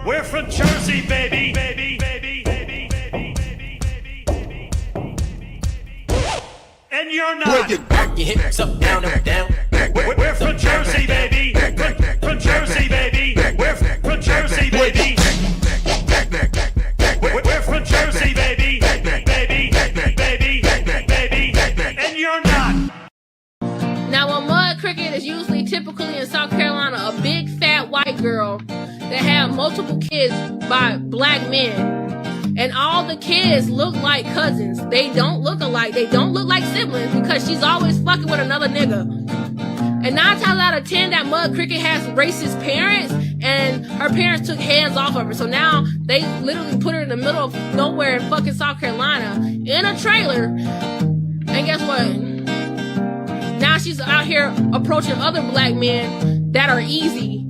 We're from Jersey, baby, baby, baby, baby, baby, baby, baby, baby, baby. And you're not. Back your hips up, down, up, down. We're from Jersey, baby. From Jersey, baby. We're from Jersey, baby. We're from Jersey, baby. Baby, baby, baby, and you're not. Now, a mud cricket is usually typically in South Carolina a big fat white girl that had multiple kids by black men. And all the kids look like cousins. They don't look alike. They don't look like siblings because she's always fucking with another nigga. And 9 times out of 10, that mud cricket has racist parents, and her parents took hands off of her. So now they literally put her in the middle of nowhere in fucking South Carolina in a trailer. And guess what? Now she's out here approaching other black men that are easy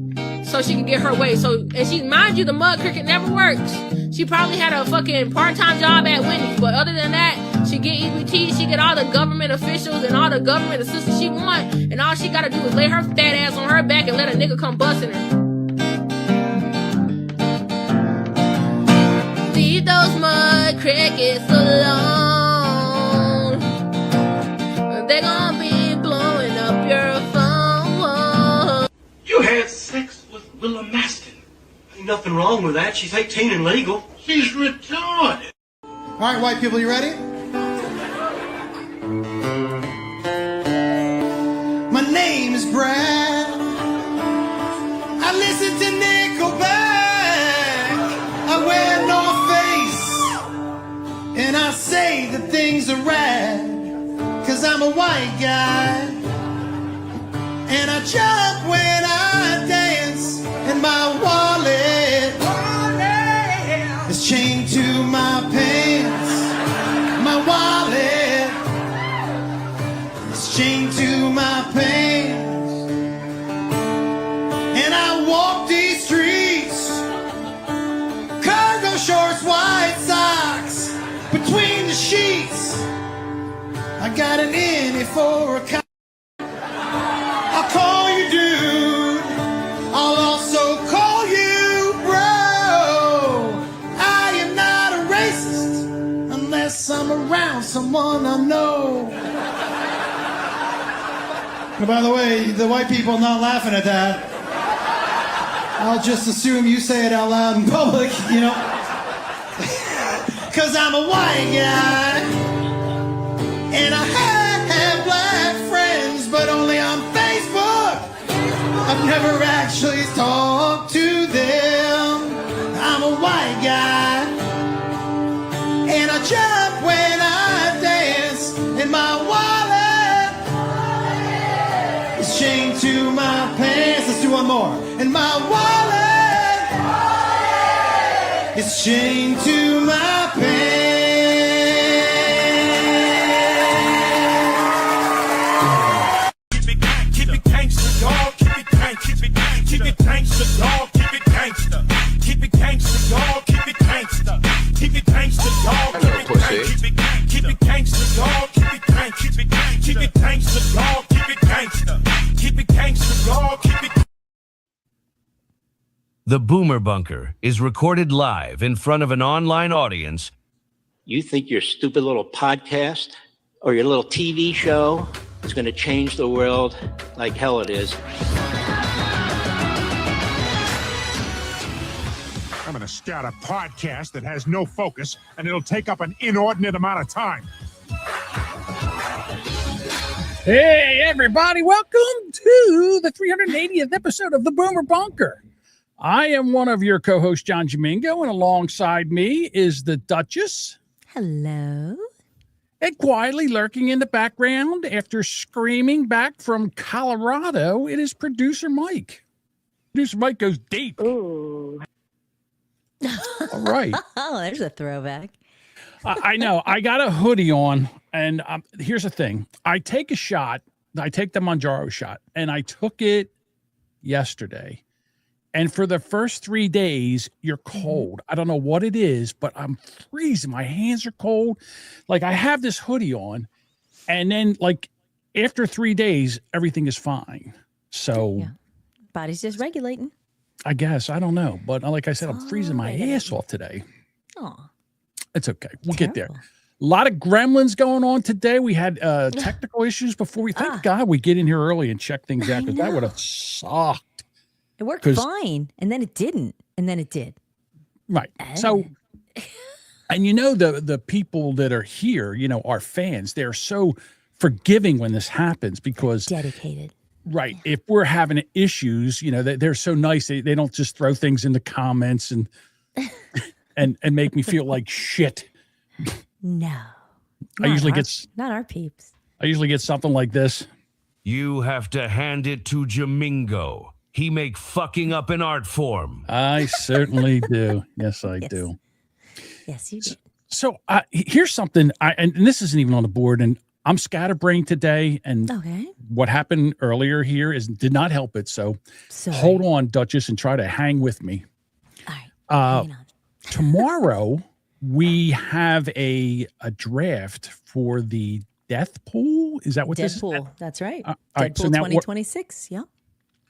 so she can get her way. So, and she, mind you, the mud cricket never works. She probably had a fucking part-time job at Wendy's, but other than that, she get EBT, she get all the government officials and all the government assistance she want, and all she gotta do is lay her fat ass on her back and let a nigga come busting her. Leave those mud crickets alone. They're gonna be blowing up your phone. You had sex with Willa Maston. Ain't nothing wrong with that. She's 18 and legal. She's retarded. All right, white people, you ready? My name is Brad. I listen to Nickelback. I wear North Face. And I say that things are rad. 'Cause I'm a white guy. And I jump when I dance. And my wallet is chained to my pants. My wallet is chained to my pants. And I walk these streets, cargo shorts, white socks, between the sheets. I got an innie for a cop. I'll call you dude. I'll also call you bro. I am not a racist unless I'm around someone I know. And by the way, the white people not laughing at that. I'll just assume you say it out loud in public, you know. 'Cause I'm a white guy. And I have black friends, but only on Facebook. I've never actually talked to them. I'm a white guy. And I jump when I dance. And my wallet is chained to my pants. Let's do one more. And my wallet is chained to my pants. Keep it gangsta, dog. Keep it gangsta. Keep it gangsta, dog. Keep it gangsta. Keep it gangsta, dog. Keep it gangsta, dog. Keep it gangsta. Keep it gangsta, dog. Keep it gangsta. Keep it gangsta, dog. Keep it. The Boomer Bunker is recorded live in front of an online audience. You think your stupid little podcast or your little TV show is going to change the world like hell it is. I'm going to start a podcast that has no focus, and it'll take up an inordinate amount of time. Hey, everybody. Welcome to the 380th episode of the Boomer Bunker. I am one of your co-hosts, John Domingo, and alongside me is the Duchess. Hello. And quietly lurking in the background after screaming back from Colorado, it is producer Mike. Producer Mike goes deep. Ooh. All right. Oh, there's a throwback. I know. I got a hoodie on, and here's the thing. I take a shot. I take the Manjaro shot, and I took it yesterday. And for the first 3 days, you're cold. I don't know what it is, but I'm freezing. My hands are cold. Like, I have this hoodie on, and then, like, after 3 days, everything is fine. So, yeah. Body's just regulating. I guess. I don't know. But like I said, I'm freezing my Alright. ass off today. Oh, It's okay. We'll get there. terrible. A lot of gremlins going on today. We had technical issues before we. Thank God we get in here early and check things out because that would have sucked. It worked 'Cause- fine, and then it didn't, and then it did. Right. So, and the people that are here, our fans, they're so forgiving when this happens because Dedicated. right. If we're having issues, they're so nice. They don't just throw things in the comments and and make me feel like shit. No. I usually not our peeps. I usually get something like this. You have to hand it to Jamingo. He make fucking up an art form. I certainly do. Yes, I do. Yes, you did. So here's something. And this isn't even on the board. And I'm scatterbrained today. And Okay. what happened earlier here did not help it. So Sorry. hold on, Duchess, and try to hang with me. All right. Hang on. Tomorrow we have a draft for the death pool. Is that what this is? Deadpool. That's right. All right, Deadpool so now 2026. Yeah. All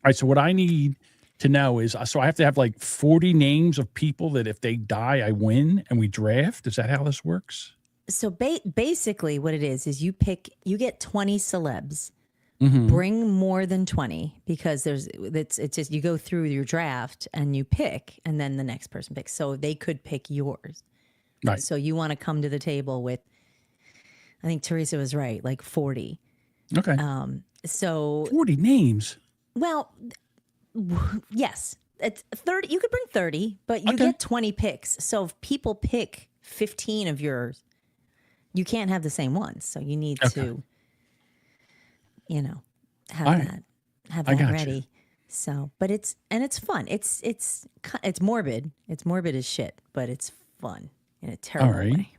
right, so what I need to know is, so I have to have like 40 names of people that if they die, I win, and we draft. Is that how this works? So basically, what it is you get 20 celebs. Mm-hmm. Bring more than 20 because it's just you go through your draft and you pick, and then the next person picks. So they could pick yours. Right. So you want to come to the table with, I think Teresa was right, like 40. Okay. So 40 names. well, yes, it's 30. You could bring 30, but you Okay. get 20 picks. So if people pick 15 of yours, you can't have the same ones. So you need to, have All right. have I that got you. ready. So, but it's fun. It's morbid. It's morbid as shit, but it's fun in a terrible All right. way.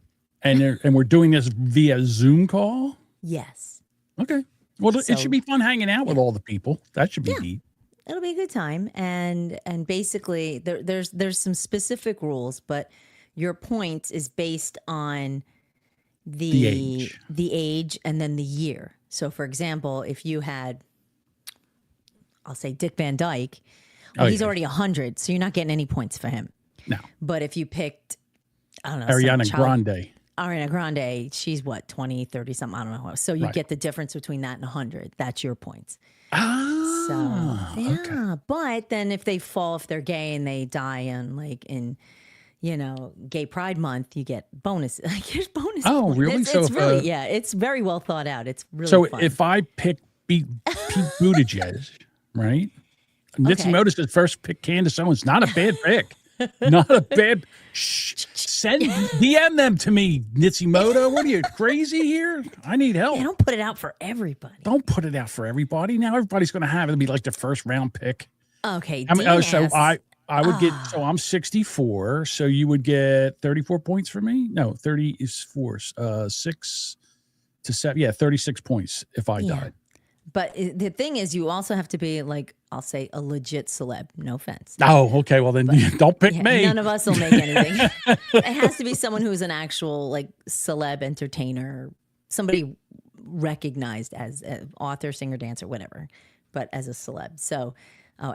And we're doing this via Zoom call? Yes. Okay. Well, So- it should be fun hanging out with all the people. That should be neat. It'll be a good time, and basically there's some specific rules, but your point is based on the age and then the year. So, for example, if you had, I'll say Dick Van Dyke, he's already 100, so you're not getting any points for him. No. But if you picked, I don't know, Ariana Grande. Ariana Grande, she's what, 20, 30 something, I don't know. So you Right. get the difference between that and 100. That's your points. Ah. So yeah, okay. but then if they're gay and they die in Gay Pride Month, you get bonus. Here's bonus. Oh, points. really? It's, So it's if, really, yeah, it's very well thought out. It's really So fun. if I pick Pete Buttigieg, right? Nitzy Okay. Motos is first pick Candace Owens. Not a bad pick. Not a bad. Send DM them to me, Nitzy Moto. What are you crazy here? I need help. They don't put it out for everybody. Don't put it out for everybody. Now everybody's going to have it. It'll be like the first round pick. Okay. I mean, Dean so asks- I would get. So I'm 64. So you would get 34 points for me. No, 30 is 4. 6 to 7. Yeah, 36 points if I Yeah. died. But the thing is, you also have to be like, I'll say, a legit celeb. No offense. Oh, okay. Well, then don't pick Yeah, me. none of us will make anything. It has to be someone who's an actual like celeb entertainer, somebody recognized as an author, singer, dancer, whatever, but as a celeb. So,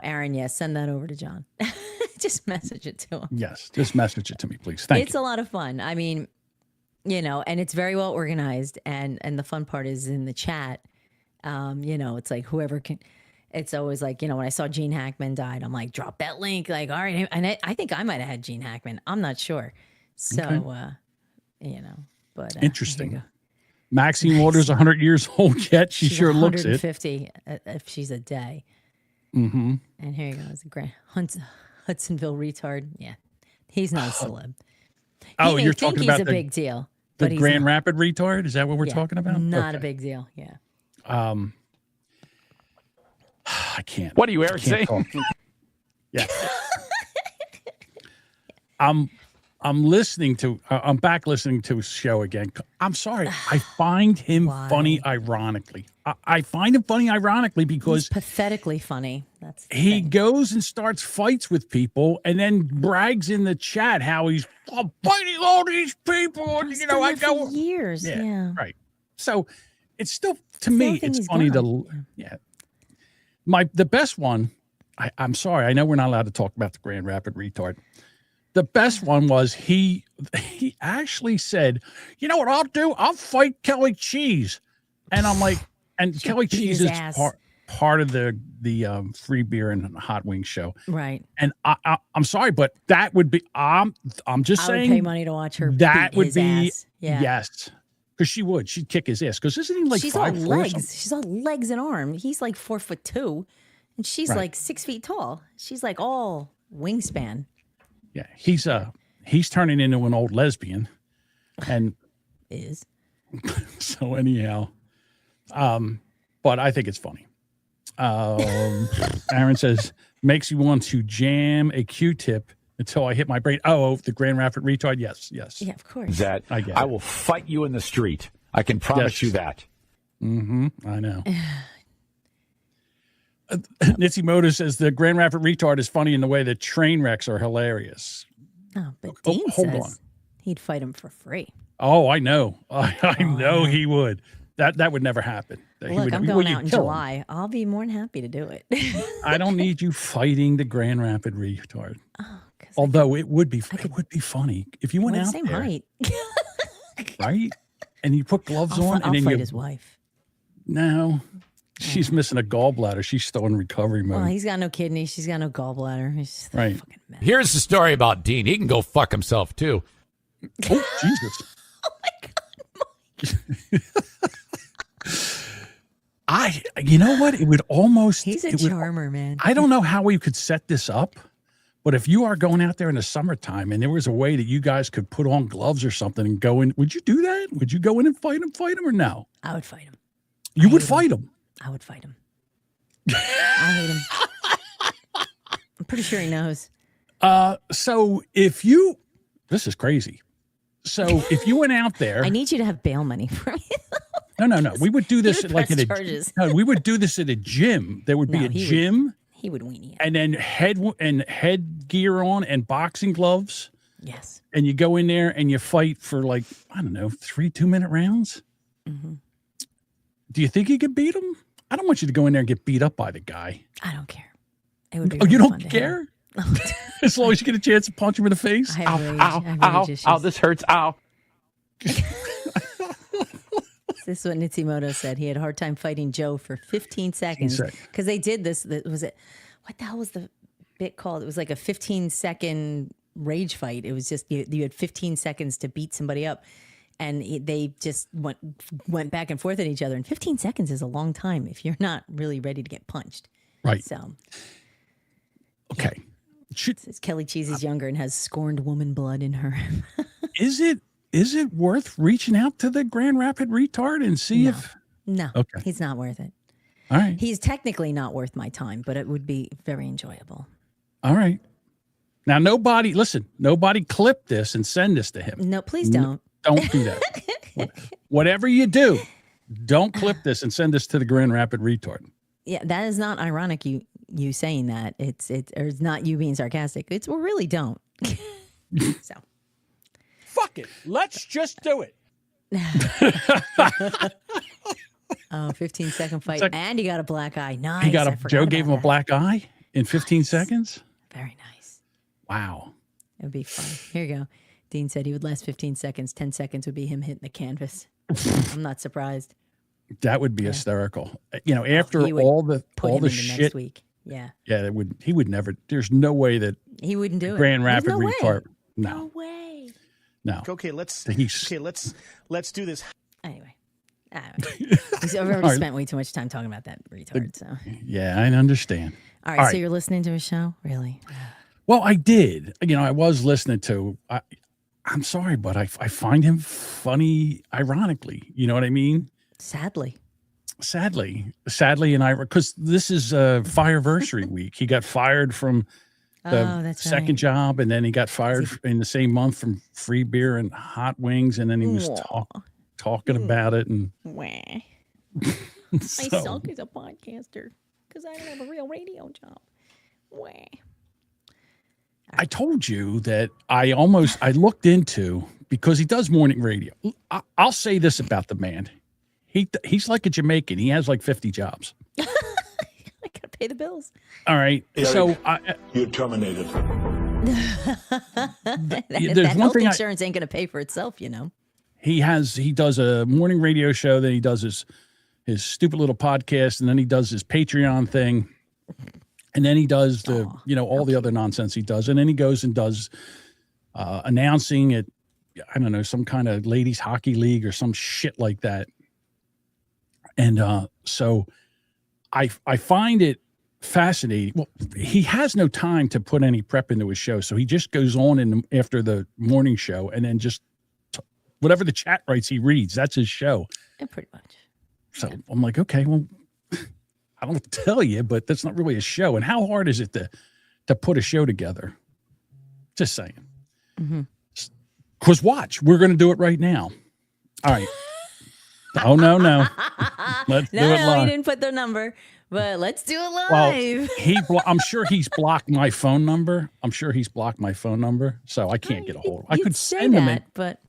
Aaron, yes, send that over to John. Just message it to him. Yes, just message it to me, please. Thank It's you. a lot of fun. I mean, and it's very well organized, and the fun part is in the chat. It's like whoever can. It's always like, when I saw Gene Hackman died, I'm like, drop that link. Like, all right. And I think I might have had Gene Hackman. I'm not sure. So, but. Interesting. Maxine Waters, 100 years old yet. She She's sure looks it. 150 if she's a day. Mm-hmm. And here you go. It's a great Hudsonville retard. Yeah. He's not a celeb. Oh, He may you're think talking he's about a big deal. the but he's Grand not. Rapid retard? Is that what we're Yeah, talking about? Not a Okay. big deal. Yeah. I can't. What are you, I Eric, can't saying? talk. Yeah. I'm listening to. I'm back listening to his show again. I'm sorry. I find him funny, ironically. I find him funny, ironically, He's because pathetically funny. That's the he thing. goes and starts fights with people, and then brags in the chat how he's fighting all these people. And, He's you know, done I that for go. years. Yeah. Right. So it's still, to the me, only thing it's he's funny got. to, yeah. The best one I'm sorry. I know we're not allowed to talk about the Grand Rapid retard. The best one was he actually said, you know what I'll do? I'll fight Kelly Cheese. And I'm like, and Kelly Cheese is part of the free beer and hot wing show. Right. And I'm sorry, but that would be, I'm just saying. I would pay money to watch her. That would be, ass. Yeah. yes. Because she'd kick his ass. Because isn't he like she's 5'4" all legs. She's all legs and arms. He's like 4'2", and she's like 6 feet tall. She's like all wingspan. Yeah, he's turning into an old lesbian, and is so anyhow. But I think it's funny. Aaron says makes you want to jam a Q-tip until I hit my brain. Oh, the Grand Rapid retard. Yes. Yeah, of course. That I will fight you in the street. I can promise you that. Mm-hmm. I know. Nitsy Moto says the Grand Rapid retard is funny in the way that train wrecks are hilarious. Oh, but Dean hold says on. he'd fight him for free. Oh, I know. I know he would. That would never happen. Look, I'm going out in July. I'll be more than happy to do it. I don't need you fighting the Grand Rapid retard. Oh, although it would be funny if you went out same there, height. right? And you put gloves on, I'll and then fight his wife. No, she's missing a gallbladder. She's still in recovery mode. Well, he's got no kidney. She's got no gallbladder. He's just right. Here's the story about Dean. He can go fuck himself too. Oh Jesus! You know what? It would almost. He's a charmer, man. I don't know how we could set this up, but if you are going out there in the summertime and there was a way that you guys could put on gloves or something and go in, would you do that? Would you go in and fight him, or no? I would fight him. You would fight him. I would fight him. I hate him. I'm pretty sure he knows. So if this is crazy. So if you went out there, I need you to have bail money for me. No. We would do this like press at charges. we would do this at a gym. There would be a gym. He would weenie. And then headgear on and boxing gloves. Yes. And you go in there and you fight for like, I don't know, 3 2-minute rounds. Mm-hmm. Do you think you could beat him? I don't want you to go in there and get beat up by the guy. I don't care. It would be you really don't fun to care? As long as you get a chance to punch him in the face. I have rage. Ow, this hurts. Ow. This is what Nitsimoto said. He had a hard time fighting Joe for 15 seconds because they did this. Was it? What the hell was the bit called? It was like a 15-second rage fight. It was just you had 15 seconds to beat somebody up, and they just went back and forth at each other. And 15 seconds is a long time if you're not really ready to get punched. Right. So. Okay. Kelly Cheese is younger and has scorned woman blood in her. Is it worth reaching out to the Grand Rapid retard and see if? No, okay. He's not worth it. All right. He's technically not worth my time, but it would be very enjoyable. All right. Now, nobody clip this and send this to him. No, please don't. Don't do that. Whatever you do, don't clip this and send this to the Grand Rapid retard. Yeah, that is not ironic. You saying that it's not you being sarcastic. We really don't. So. Fuck it. Let's just do it. 15-second fight. And he got a black eye. Nice. Joe gave him a black eye in 15 seconds. Very nice. Wow. It would be fun. Here you go. Dean said he would last 15 seconds. 10 seconds would be him hitting the canvas. I'm not surprised. That would be hysterical. After all the shit. Next week. Yeah. Yeah, he would never. There's no way that he wouldn't do Grand it. Rapid retard. No way. No. Okay, let's do this. Anyway. We've already spent way too much time talking about that retard. So. Yeah, I understand. All right, so you're listening to a show, really? Well, I did. I was listening to. I'm sorry, but I find him funny, ironically. You know what I mean? Sadly, and because this is Fireversary week. He got fired from the second job, and then he got fired in the same month from free beer and hot wings, and then he was talking about it. And I suck as a podcaster because I don't have a real radio job. I told you that I looked into, because he does morning radio. I'll say this about the man. He's like a Jamaican. He has like 50 jobs. I gotta pay the bills. All right. So you're terminated. That health insurance ain't going to pay for itself, you know. He does a morning radio show, then he does his stupid little podcast, and then he does his Patreon thing, and then he does all the other nonsense he does, and then he goes and does announcing at, I don't know, some kind of ladies hockey league or some shit like that. And so I find it fascinating. Well, he has no time to put any prep into his show, so he just goes on after the morning show, and then just whatever the chat writes, he reads. That's his show. Yeah, pretty much. So I'm like, okay, well, I don't tell you, but that's not really a show. And how hard is it to put a show together? Just saying. Because watch, we're going to do it right now. All right. Oh, no. Let's do it live. We didn't put the number, but let's do it live. Well, I'm sure he's blocked my phone number. So I can't get a hold of him. I could send him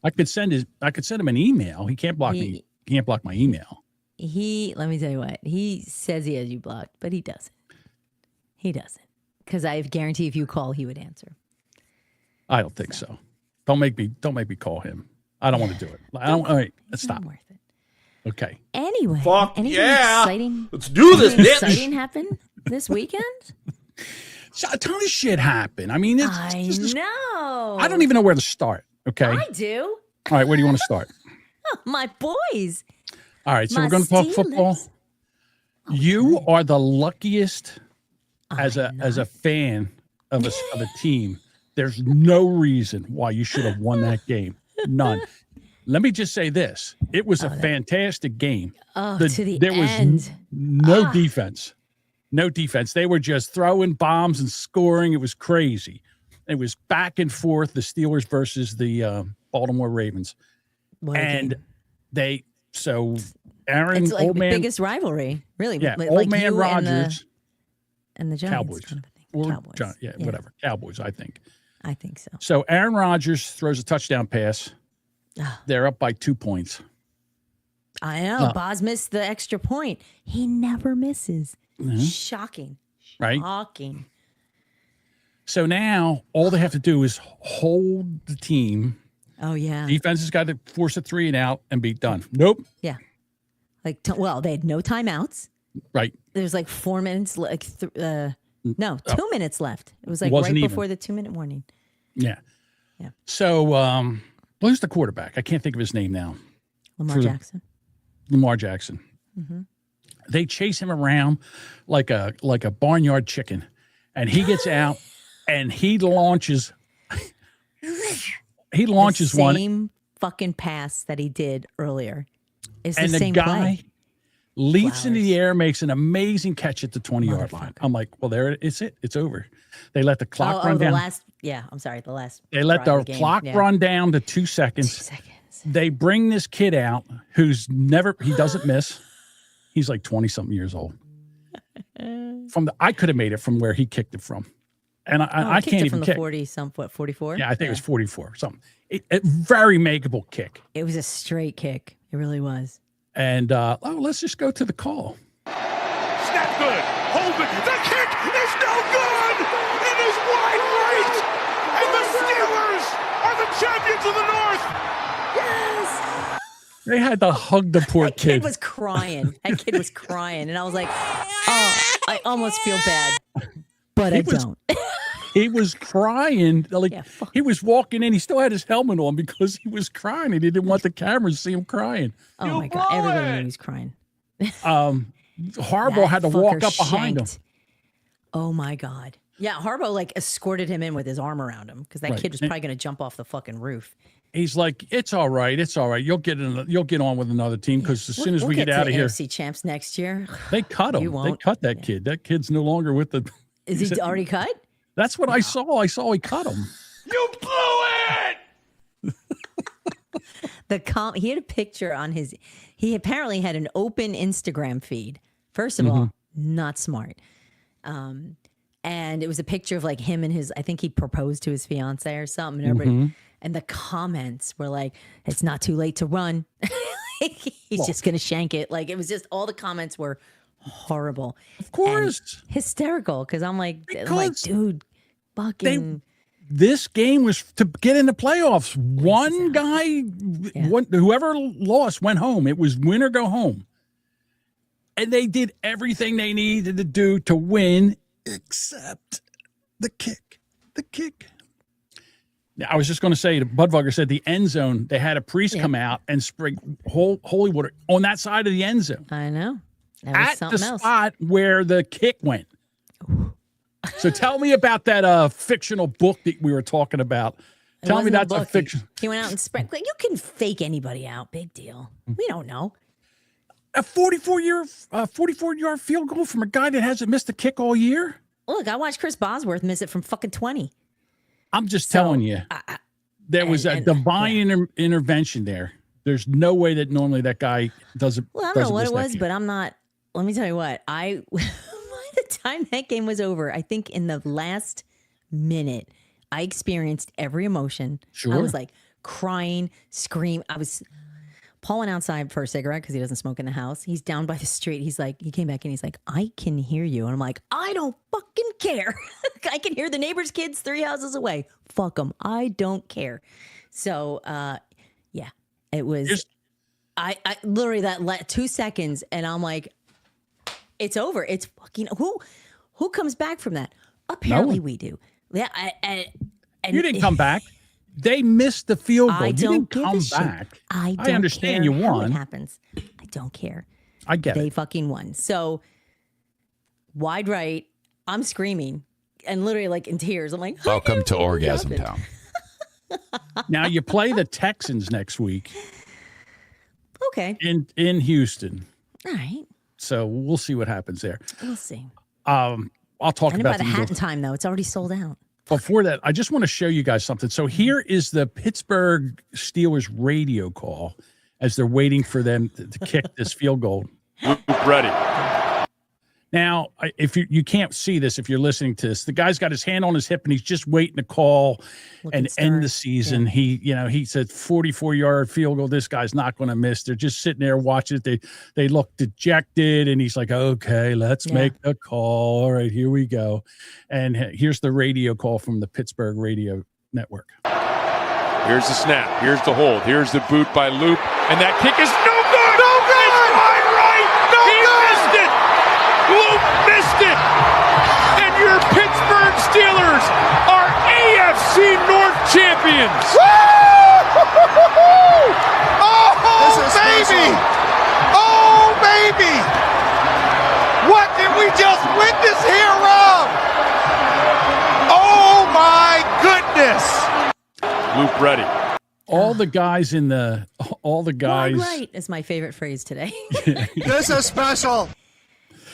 I could send him an email. He can't block me. He can't block my email. Let me tell you what, he says he has you blocked, but he doesn't. Because I guarantee if you call, he would answer. I don't think so. Don't make me call him. I don't want to do it. All right, let's stop. Worth it. Okay. Anyway, anything exciting? Let's do this, bitch. Exciting happened this weekend? So a ton of shit happened. I mean, I know. I don't even know where to start. Okay. I do. All right, where do you want to start? My boys. All right, so we're going to talk football. Okay. You are the luckiest as a fan of a team. There's no reason why you should have won that game. None. Let me just say this. It was a fantastic game. To the there end. Was no defense. No defense. They were just throwing bombs and scoring. It was crazy. It was back and forth, the Steelers versus the Baltimore Ravens. Aaron, it's like old man, biggest rivalry, really. Yeah, like old man Rodgers and the Giants. Cowboys. Kind of Cowboys. Whatever. Cowboys, I think. I think so. So Aaron Rodgers throws a touchdown pass. They're up by 2 points. I know. Boz missed the extra point. He never misses. Shocking. Right? Shocking. So now all they have to do is hold the team. Oh, yeah. Defense has got to force a 3 and out and be done. Nope. Yeah. They had no timeouts. Right. There's like 4 minutes, 2 minutes left. It was like before the 2-minute warning. Yeah. Yeah. So, who's the quarterback? I can't think of his name now. Lamar Jackson. Mm-hmm. They chase him around like a barnyard chicken, and he gets out and he launches. He launches the one. Same fucking pass that he did earlier. Is the and same the guy play. leaps into the air, makes an amazing catch at the 20-yard line. I'm like, well, there it's it. It's over. They let the clock run down. The last. They let the clock run down to 2 seconds. 2 seconds. They bring this kid out he doesn't miss. He's like 20-something years old. I could have made it from where he kicked it from. And I can't even kick. 44? Yeah, I think it was 44. Something. A very makeable kick. It was a straight kick. It really was. And let's just go to the call. Snap good. Hold it. The kick is no good. It is wide right. And the Steelers are the champions of the North. Yes. They had to hug the poor kid. That kid was crying. And I was like, I almost feel bad, but I don't. He was crying. He was walking in. He still had his helmet on because he was crying. He didn't want the cameras to see him crying. Oh, my God. Everybody knew he was crying. Harbaugh had to walk up behind him. Oh, my God. Yeah, Harbaugh escorted him in with his arm around him because that kid was probably going to jump off the fucking roof. He's like, it's all right. It's all right. You'll get on with another team because as soon as we get out of here, AFC champs next year. They cut him. They cut that kid. That kid's no longer with the. Is he already cut? That's what I saw. I saw he cut him. You blew it. He had a picture on his. He apparently had an open Instagram feed. First of all, not smart. And it was a picture of him and his. I think he proposed to his fiance or something. And the comments were like, "It's not too late to run." He's just gonna shank it. It was just all the comments were horrible. Of course. And hysterical because I'm like, Because dude, fucking. This game was to get in the playoffs. One guy, whoever lost went home. It was win or go home. And they did everything they needed to do to win, except the kick. The kick. Now, I was just going to say, Budweiser said the end zone, they had a priest come out and spray holy water on that side of the end zone. I know. That was At the something else. spot where the kick went. So tell me about that fictional book that we were talking about. It Tell me wasn't a that's a book. fiction. He went out and spread. Like, you can fake anybody out. Big deal. We don't know. A 44-yard field goal from a guy that hasn't missed a kick all year? Look, I watched Chris Bosworth miss it from fucking 20. I'm just telling you. There was a divine intervention there. There's no way that normally that guy doesn't. Well, I don't know what it was, but I'm not. Let me tell you what. By the time that game was over, I think in the last minute, I experienced every emotion. Sure. I was like crying, scream. Paul went outside for a cigarette because he doesn't smoke in the house. He's down by the street. He's like, he came back and he's like, I can hear you. And I'm like, I don't fucking care. I can hear the neighbor's kids 3 houses away. Fuck them. I don't care. So, yeah, it was, I literally that 2 seconds and I'm like, it's over. It's fucking, who comes back from that? Apparently we do. Yeah. And you didn't come back. They missed the field goal. I don't didn't come back. I don't understand care you how won. it happens. I don't care. I get They it. fucking won. So wide right, I'm screaming and literally like in tears. I'm like, Welcome to Orgasm happened? Town. Now you play the Texans next week. Okay. In Houston. All right. So we'll see what happens there. We'll see. I'll talk I didn't about buy the the hat in Eagles. time though. It's already sold out. Before that, I just want to show you guys something. So here is the Pittsburgh Steelers radio call as they're waiting for them to kick this field goal. Ready. Now, if you can't see this, if you're listening to this, the guy's got his hand on his hip and he's just waiting to call and end the season. Yeah. He said 44-yard field goal. This guy's not going to miss. They're just sitting there watching it. They look dejected and he's like, okay, let's make the call. All right, here we go. And here's the radio call from the Pittsburgh radio network. Here's the snap. Here's the hold. Here's the boot by Loop. And that kick is no good. No good. It's wide right. No he missed it. Loop missed it. And your Pittsburgh Steelers are AFC North champions. Oh, baby! Oh, baby! What did we just witness here, Rob? Oh, my goodness! Loop ready. All the guys. Wide right is my favorite phrase today. This is special.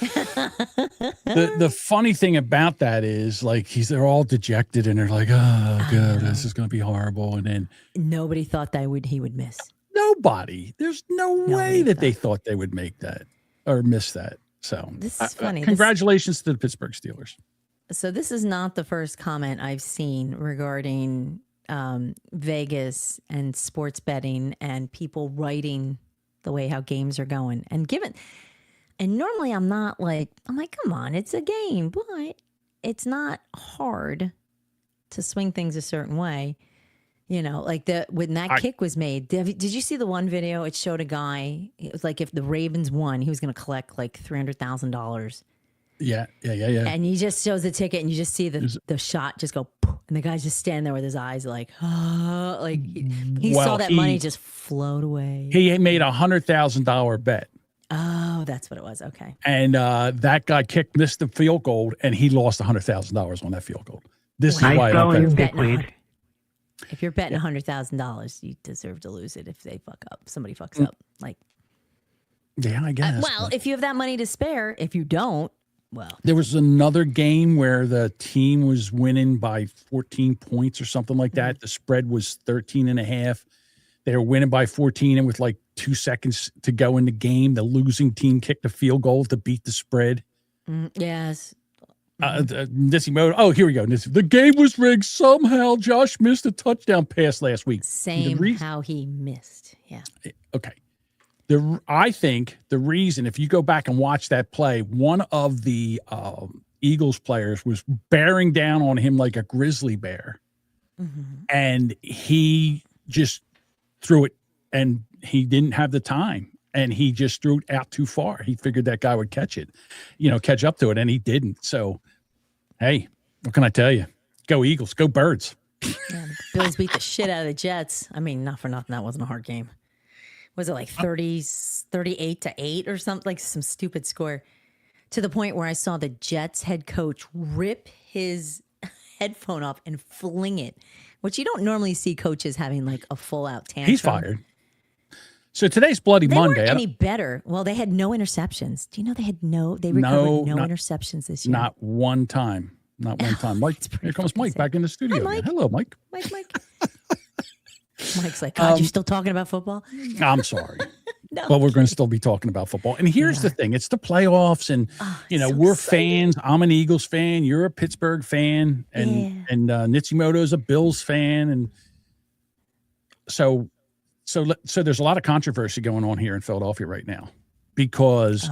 The funny thing about that is like they're all dejected and they're like, oh god, this is going to be horrible. And then Nobody thought he would miss. nobody, there's no way that they thought they would make that or miss that. So This is funny. Congratulations to the Pittsburgh Steelers. So this is not the first comment I've seen regarding Vegas and sports betting and people writing the way how games are going. And normally I'm like, come on, it's a game, but it's not hard to swing things a certain way. You know, like when that kick was made, did you see the one video? It showed a guy, it was like if the Ravens won, he was going to collect like $300,000. Yeah. And he just shows the ticket and you just see the shot just go, poof, and the guy's just standing there with his eyes like, like he saw that money just float away. He made $100,000 bet. Oh, that's what it was. Okay. And that guy missed the field goal and he lost $100,000 on that field goal. This is why I don't bet. If you're betting $100,000, you deserve to lose it if they fuck up. Somebody fucks up. Like, yeah, I guess. Well, if you have that money to spare, if you don't, well. There was another game where the team was winning by 14 points or something like that. Mm-hmm. The spread was 13.5. They were winning by 14, and with like 2 seconds to go in the game, the losing team kicked a field goal to beat the spread. Yes. Nissy Mode. Oh, here we go. Nissy. The game was rigged. Somehow Josh missed a touchdown pass last week. Same how he missed. Yeah. Okay. I think the reason, if you go back and watch that play, one of the Eagles players was bearing down on him like a grizzly bear, and he just threw it, and he didn't have the time, and he just threw it out too far. He figured that guy would catch it, catch up to it, and he didn't. So, hey, what can I tell you? Go Eagles, go Birds. Yeah, the Bills beat the shit out of the Jets. I mean, not for nothing, that wasn't a hard game. Was it like 38-8 or something, like some stupid score, to the point where I saw the Jets head coach rip his headphone off and fling it, which you don't normally see coaches having like a full out tantrum. He's fired. So today's Bloody Monday. Weren't any better. Well, they had no interceptions. Do you know they recovered no interceptions this year? Not one time. Not one time. Mike, here comes Mike back in the studio. Hi, Mike. Hello, Mike. Mike. Mike's like, God, you're still talking about football? I'm sorry. No. But we're going to still be talking about football. And here's the thing. It's the playoffs, and, we're fans. I'm an Eagles fan. You're a Pittsburgh fan. And Nitsimoto's a Bills fan. And so there's a lot of controversy going on here in Philadelphia right now because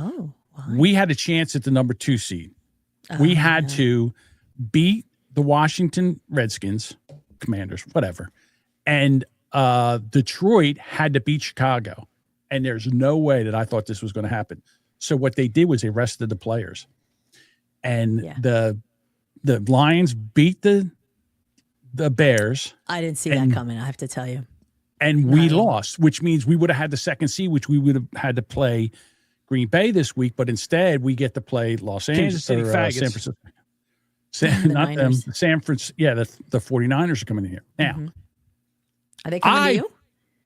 we had a chance at the number 2 seed. We had to beat the Washington Redskins, Commanders, whatever. And Detroit had to beat Chicago. And there's no way that I thought this was going to happen. So what they did was they rested the players. And the Lions beat the Bears. I didn't see that coming, I have to tell you. And we lost, which means we would have had the 2nd seed, which we would have had to play Green Bay this week. But instead, we get to play Los Angeles. Kansas City Faggots. San Francisco. Not them. San Francisco. Yeah, the 49ers are coming in here. Now, are they coming to you?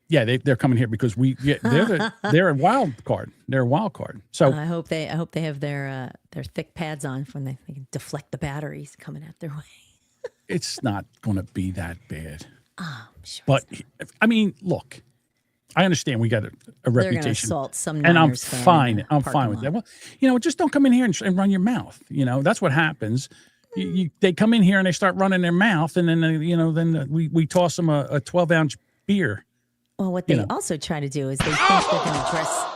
Yeah, they're coming here because they're a wild card. They're a wild card. So I hope they have their thick pads on when they can deflect the batteries coming out their way. It's not going to be that bad. Oh, I'm sure. But I mean, look, I understand we got a reputation. They're going to assault some and I'm Niners fan fine. in the I'm fine with that. Well, just don't come in here and run your mouth. That's what happens. They come in here and they start running their mouth, and then we toss them a 12-ounce beer. Well, what they also try to do is they think they're going to dress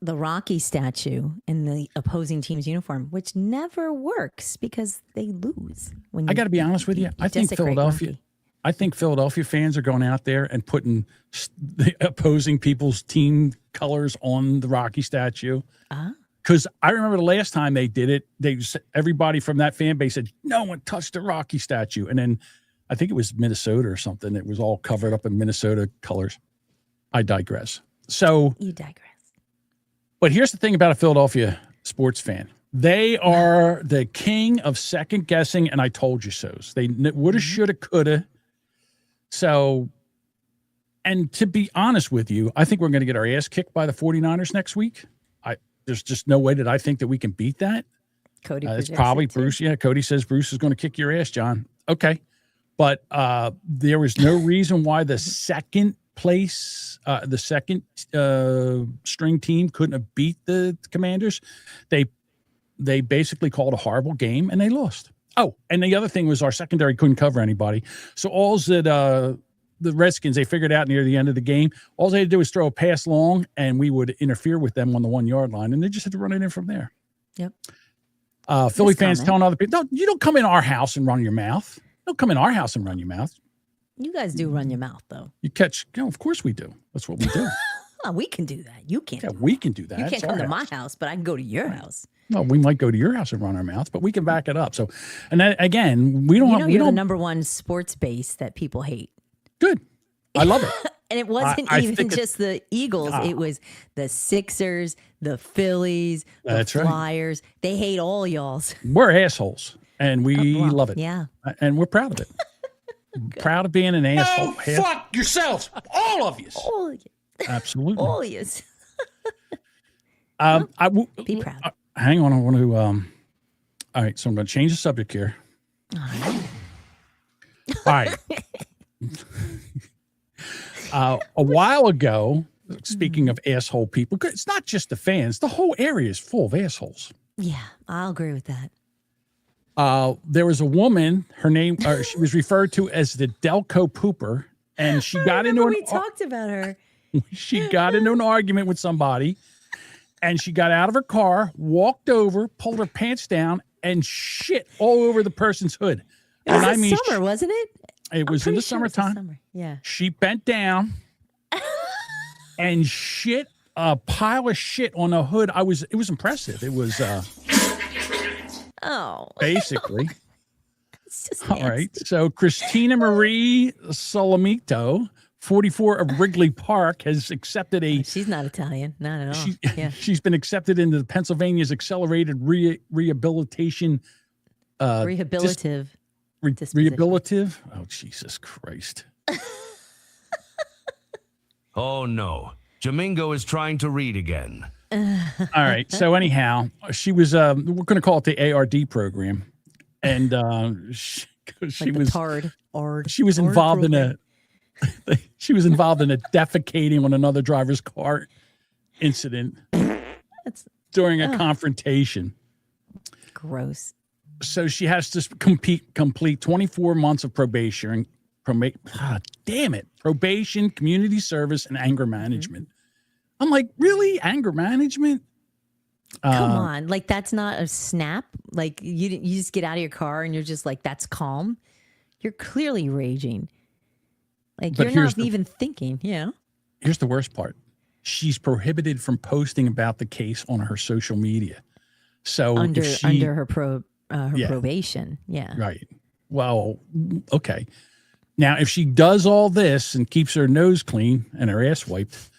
the Rocky statue in the opposing team's uniform, which never works because they lose. I got to be honest with you. I think Philadelphia fans are going out there and putting the opposing people's team colors on the Rocky statue. Because I remember the last time they did it, everybody from that fan base said, no one touched the Rocky statue. And then I think it was Minnesota or something. It was all covered up in Minnesota colors. I digress. So you digress. But here's the thing about a Philadelphia sports fan. They are the king of second guessing, and I told you so's. They woulda, shoulda, coulda. So, and to be honest with you, I think we're going to get our ass kicked by the 49ers next week. There's just no way that I think that we can beat that. Cody it's probably Bruce. Yeah, Cody says Bruce is going to kick your ass, John. Okay. But there was no reason why the second string team couldn't have beat the Commanders. They basically called a horrible game and they lost. Oh, and the other thing was our secondary couldn't cover anybody. So all's that the Redskins, they figured out near the end of the game, all they had to do was throw a pass long and we would interfere with them on the 1 yard line, and they just had to run it in from there. Yep. Philly fans telling other people, no, you don't come in our house and run your mouth. Don't come in our house and run your mouth. You guys do run your mouth, though. Of course we do. That's what we do. We can do that. You can't. Yeah, we can do that. You can't come to my house, but I can go to your house. Well, we might go to your house and run our mouth, but we can back it up. So, and then again, we don't. You're the number one sports base that people hate. Good, I love it. And it wasn't even just the Eagles; it was the Sixers, the Phillies, the Flyers. Right. They hate all y'all's. We're assholes, and we love it. Yeah, and we're proud of it. Proud of being an asshole. Fuck yourselves, all of you. All of you. Absolutely. All of you. Be proud. Hang on, I want to. All right, so I'm going to change the subject here. All right. A while ago, speaking of asshole people, it's not just the fans. The whole area is full of assholes. Yeah, I'll agree with that. There was a woman, her name, she was referred to as the Delco Pooper, and she got into we talked about her. she got into an argument with somebody, and she got out of her car, walked over, pulled her pants down, and shit all over the person's hood. It was And summer, wasn't it? It was in the summertime. Summer. Yeah. She bent down and shit a pile of shit on the hood. It was impressive. It was basically. All right. So Christina Marie Solomito, 44 of Wrigley Park, has accepted She's not Italian, not at all. She's been accepted into the Pennsylvania's accelerated rehabilitation. Rehabilitative. Rehabilitative. Oh, Jesus Christ. Oh, no. Jamingo is trying to read again. All right. So anyhow, she was, we're going to call it the ARD program. And she was involved in a defecating on another driver's car incident during a confrontation. Gross. So she has to complete 24 months of probation, probation, community service, and anger management. I'm like, really? Anger management? Come on. Like, that's not a snap. Like, you just get out of your car and you're just like, that's calm. You're clearly raging. Like, you're not even thinking, Here's the worst part. She's prohibited from posting about the case on her social media. So under her probation. Yeah. Right. Well, okay. Now, if she does all this and keeps her nose clean and her ass wiped,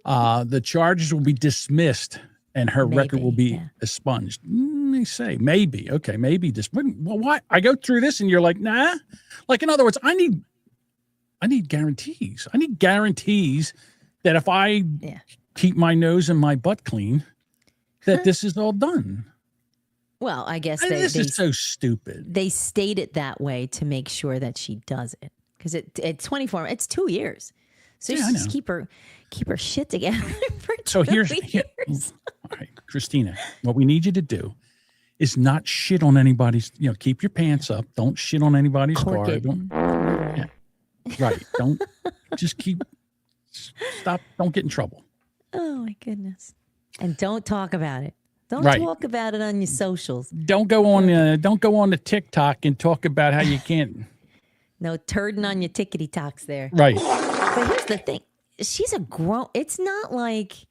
the charges will be dismissed and her record will be expunged. They say maybe. Okay, maybe dismissed. Well, why? I go through this and you're like, nah. Like, in other words, I need guarantees. I need guarantees that if I keep my nose and my butt clean, that this is all done. Well, I guess this is so stupid. They state it that way to make sure that she does it, because it's 24. It's 2 years, so you just keep her shit together for 2 years. All right, Christina, what we need you to do is not shit on anybody's. Keep your pants up. Don't shit on anybody's car. Right. Don't just stop. Don't get in trouble. Oh my goodness! And don't talk about it. Don't talk about it on your socials. Don't go on the TikTok and talk about how you can't. No turding on your tickety talks there. Right. But here's the thing. She's a grown. It's not like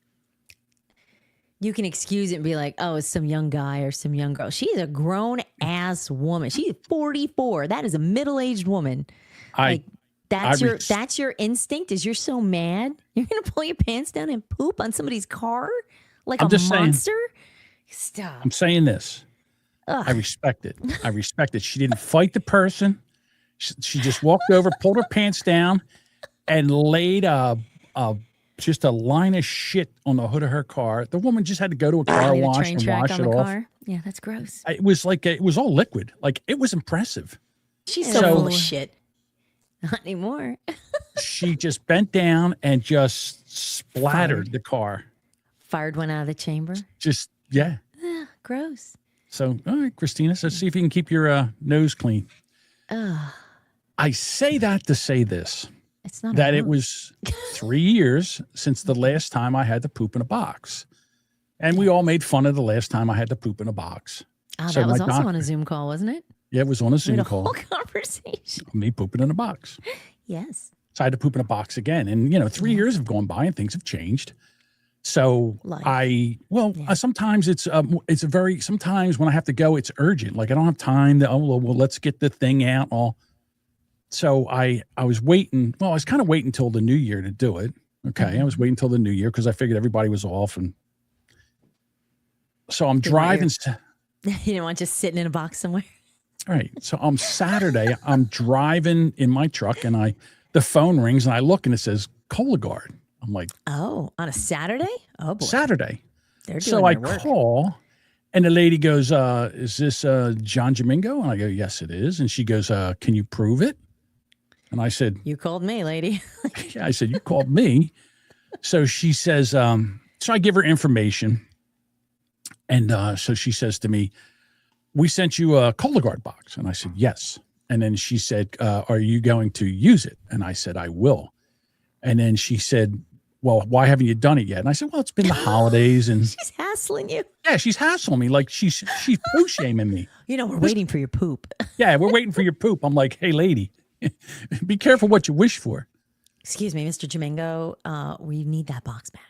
you can excuse it and be like, oh, it's some young guy or some young girl. She's a grown ass woman. She's 44. That is a middle-aged woman. That's your instinct. Is you're so mad you're gonna pull your pants down and poop on somebody's car like a monster. Stop. I'm saying this. Ugh. I respect it. She didn't fight the person. She just walked over, pulled her pants down, and laid just a line of shit on the hood of her car. The woman just had to go to a car wash and wash it off. Car? Yeah, that's gross. It was like it was all liquid. Like, it was impressive. She's so full of shit. Not anymore. She just bent down and just splattered the car. Fired one out of the chamber. Yeah. Gross. So, all right, Christina, so see if you can keep your nose clean. I say that to say this. It's not that it was 3 years since the last time I had to poop in a box. And we all made fun of the last time I had to poop in a box. Oh, that was also on a Zoom call, wasn't it? Yeah, it was on a Zoom call. Whole conversation. Me pooping in a box. Yes. So I had to poop in a box again. And, 3 years have gone by and things have changed. So sometimes sometimes when I have to go, it's urgent. Like, I don't have time to, let's get the thing out. So I was waiting. Well, I was kind of waiting until the new year to do it. Okay. Mm-hmm. I was waiting until the new year because I figured everybody was off. And so I'm driving. You didn't want just sitting in a box somewhere. Right. So on Saturday, I'm driving in my truck and the phone rings and I look and it says Cologuard. I'm like, oh, on a Saturday? Oh boy. Saturday. They're doing so I call and the lady goes, is this John Jamingo? And I go, yes, it is. And she goes, can you prove it? And I said, you called me, lady. Yeah, I said, you called me. So she says, so I give her information. And so she says to me, we sent you a Cologuard box. And I said, yes. And then she said, are you going to use it? And I said, I will. And then she said, well, why haven't you done it yet? And I said, well, it's been the holidays. And she's hassling you. Yeah, she's hassling me. Like she's poo shaming me. You know, we're waiting for your poop. Yeah, we're waiting for your poop. I'm like, hey, lady, be careful what you wish for. Excuse me, Mr. Domingo. We need that box back.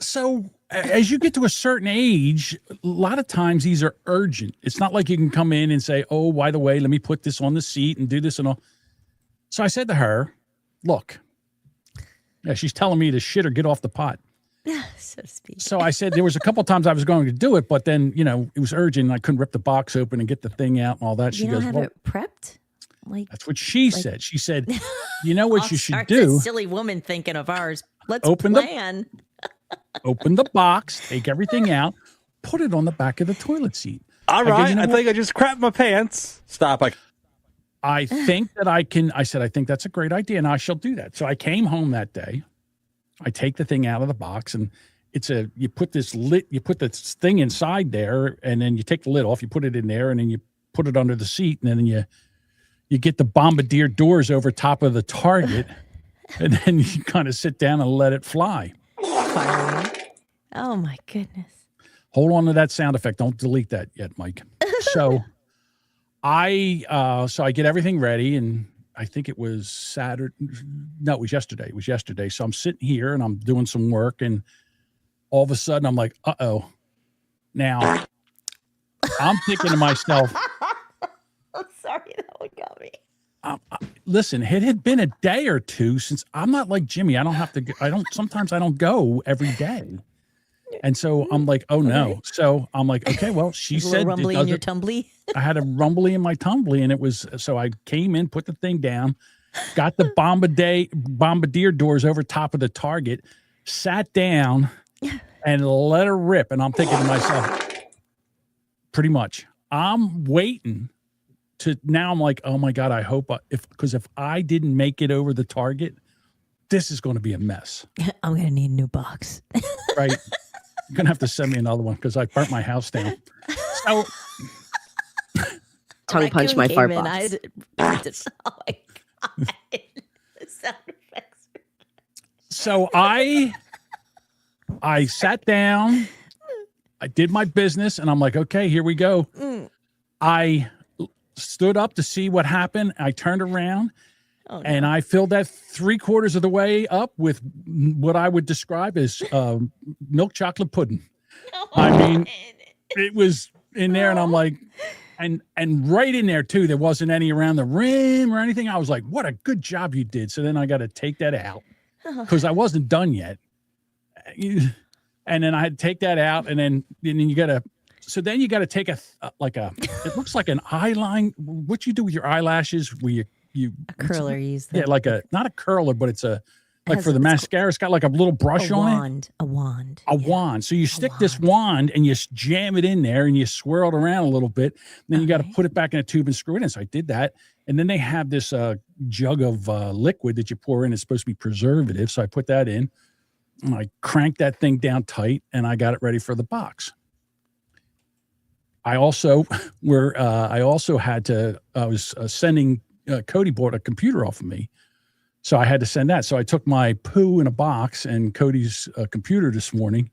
So as you get to a certain age, a lot of times these are urgent. It's not like you can come in and say, oh, by the way, let me put this on the seat and do this and all. So I said to her, look, yeah, she's telling me to shit or get off the pot. So to speak. So I said there was a couple of times I was going to do it, but then, you know, it was urgent and I couldn't rip the box open and get the thing out and all that. She You don't goes, have well, it prepped? Like that's what she said. She said, you know what you should do? This silly woman thinking of ours. Let's Open plan. Open the box, take everything out, put it on the back of the toilet seat. All right. you know I what? think I just crapped my pants. Stop. I think that I can. I said, I think that's a great idea, and I shall do that. So I came home that day. I take the thing out of the box, and you put this thing inside there, and then you take the lid off, you put it in there, and then you put it under the seat, and then you get the bombardier doors over top of the target, and then you kind of sit down and let it fly. Oh my goodness. Hold on to that sound effect. Don't delete that yet, Mike. So I get everything ready, and I think it was Saturday. No, it was yesterday. It was yesterday. So I'm sitting here and I'm doing some work, and all of a sudden I'm like, uh-oh. Now I'm thinking to myself, I'm sorry, that one got me. listen, it had been a day or two since. I'm not like Jimmy. Sometimes I don't go every day. And so I'm like, oh no. Okay. So I'm like, okay, well, she said rumbly in your tumbly. I had a rumbly in my tumbly, and it was, so I came in, put the thing down, got the bombardier doors over top of the target, sat down and let her rip. And I'm thinking to myself, pretty much, I'm waiting now I'm like, oh my God, I hope because if I didn't make it over the target, this is going to be a mess. I'm going to need a new box. Right. You're going to have to send me another one because I burnt my house down. So tongue punch my fart box. Oh my God. The sound effects. So I sat down, I did my business, and I'm like, okay, here we go. I stood up to see what happened. I turned around and I filled that 3/4 of the way up with what I would describe as milk chocolate pudding. I mean, it was in there, and I'm like, and right in there too, there wasn't any around the rim or anything. I was like, what a good job you did. So then I got to take that out because I wasn't done yet. And then I had to take that out, and then you got to. So then you got to take it looks like an eyeline. What you do with your eyelashes? Where you a curler use. Yeah, like not a curler, but it's for the mascara. It's got like a little brush on it. A wand. A wand. So you stick this wand and you jam it in there and you swirl it around a little bit. Then you got to put it back in a tube and screw it in. So I did that. And then they have this jug of liquid that you pour in. It's supposed to be preservative. So I put that in and I cranked that thing down tight and I got it ready for the box. I also was sending Cody bought a computer off of me. So I had to send that. So I took my poo in a box and Cody's computer this morning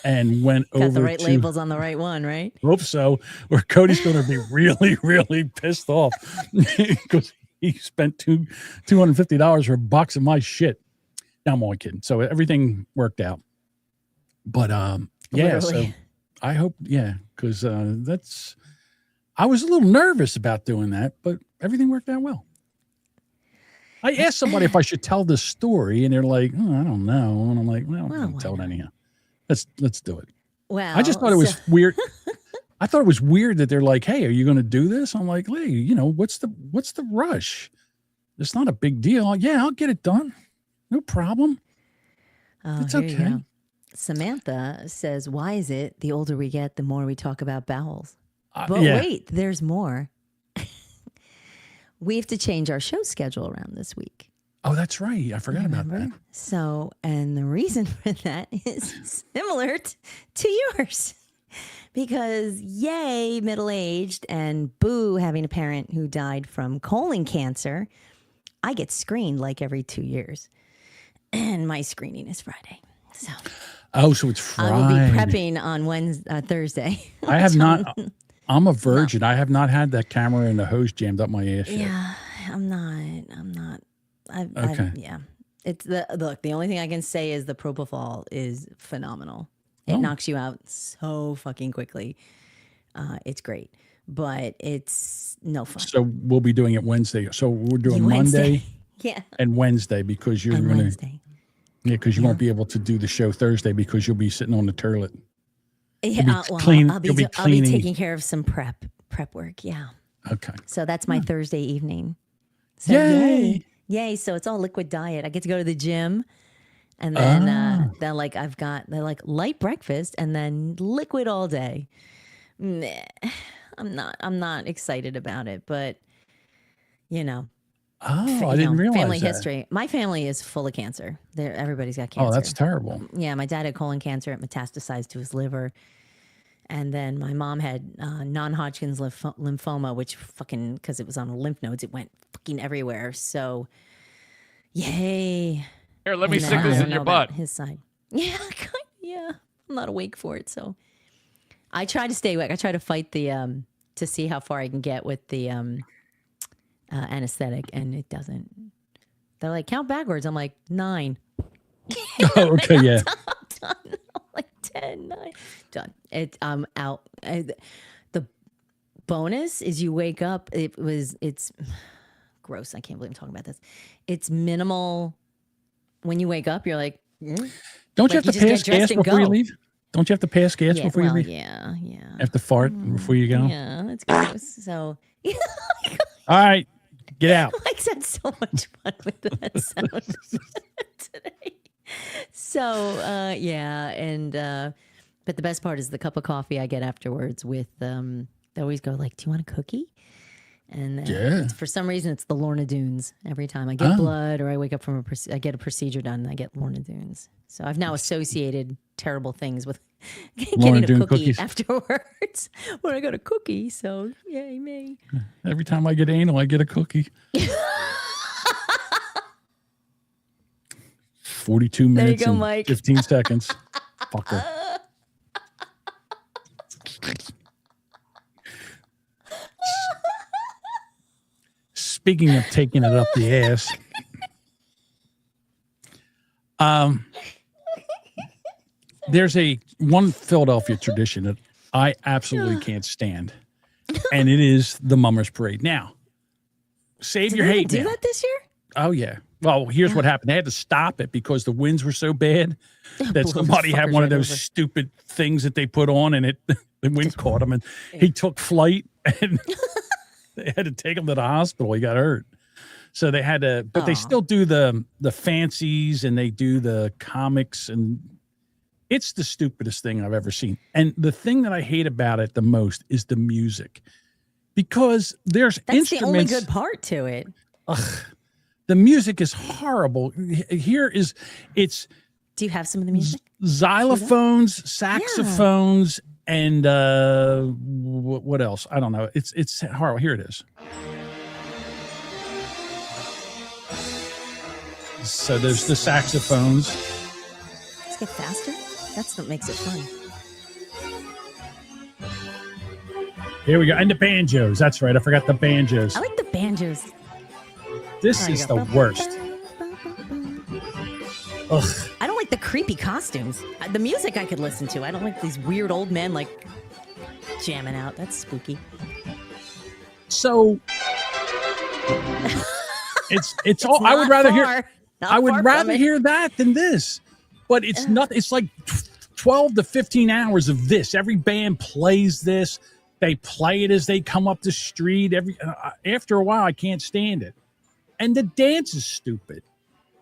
and went over Got the right labels on the right one, right? Hope so. Or Cody's going to be really, really pissed off because he spent $250 for a box of my shit. No, I'm only kidding. So everything worked out. But yeah, so I hope, because I was a little nervous about doing that, but everything worked out well. I asked somebody if I should tell this story, and they're like, oh, I don't know. And I'm like, well, I'm going to tell it anyhow. Let's do it. Well, I just thought it was weird. I thought it was weird that they're like, hey, are you going to do this? I'm like, hey, what's the rush? It's not a big deal. Yeah, I'll get it done. No problem. It's okay. Samantha says, why is it the older we get, the more we talk about bowels? But wait, there's more. We have to change our show schedule around this week. Oh, that's right. I forgot about that. So, and the reason for that is similar to yours. Because yay, middle-aged, and boo, having a parent who died from colon cancer, I get screened like every 2 years. and my screening is Friday. So. Oh, so it's Friday. I will be prepping on Thursday. I have not. I'm a virgin. No. I have not had that camera and the hose jammed up my ass yet. Yeah, I'm not. Okay. Yeah. It's the only thing I can say is the propofol is phenomenal. It knocks you out so fucking quickly. It's great, but it's no fun. So we'll be doing it Wednesday. So we're doing Monday and Wednesday because you're going to. Yeah, because you won't be able to do the show Thursday because you'll be sitting on the toilet. Yeah, I'll be taking care of some prep work. Yeah. Okay. So that's my Thursday evening. So yay! So it's all liquid diet. I get to go to the gym, and then they're like light breakfast and then liquid all day. I'm not excited about it, but you know. Oh, I didn't realize family that. History. My family is full of cancer. Everybody's got cancer. Oh, that's terrible. Yeah, my dad had colon cancer. It metastasized to his liver. And then my mom had non-Hodgkin's lymphoma, which fucking, because it was on the lymph nodes, it went fucking everywhere. So, yay. Here, let me stick this in your butt. His side. Yeah, yeah. I'm not awake for it, so. I try to stay awake. I try to fight to see how far I can get with the anesthetic, and it doesn't. They're like, count backwards. I'm like, 9. Oh, okay, yeah. I'm done. I'm like 10, 9. Done. I'm out. The bonus is you wake up. It's gross. I can't believe I'm talking about this. It's minimal. When you wake up, you're like, don't you have to pass gas before you leave? Don't you have to pass gas before you leave? Yeah. Have to fart before you go? Yeah, that's gross. So. All right. Get out. Mike's had so much fun with that sound today. So, but the best part is the cup of coffee I get afterwards with, they always go like, do you want a cookie? And for some reason, it's the Lorna Doones every time I get blood or I wake up from I get a procedure done, I get Lorna Doones. So I've now associated terrible things with getting a cookie cookies afterwards when I got a cookie. So yay me. Every time I get anal, I get a cookie. 42 minutes there you go, and Mike. 15 seconds. Fucker. Speaking of taking it up the ass, there's one Philadelphia tradition that I absolutely can't stand, and it is the Mummers Parade. Now, save your hate. Did they do that this year? Oh yeah. Well, here's what happened. They had to stop it because the winds were so bad that somebody had one of those stupid things that they put on, and the wind caught him, and he took flight, and they had to take him to the hospital. He got hurt. So they had to, but they still do the fancies and they do the comics, and it's the stupidest thing I've ever seen. And the thing that I hate about it the most is the music, because that's instruments. The only good part to it. The music is horrible. Do you have some of the music? Xylophones, saxophones, and what else? I don't know. It's horrible. Here it is. So there's the saxophones. Let's get faster. That's what makes it fun. Here we go. And the banjos. That's right. I forgot the banjos. I like the banjos. This is the worst. Ugh. I don't like the creepy costumes. The music I could listen to. I don't like these weird old men like jamming out. That's spooky. So it's all. I would rather hear. I would rather hear that than this. But it's not. It's like 12 to 15 hours of this. Every band plays this. They play it as they come up the street. After a while, I can't stand it. And the dance is stupid.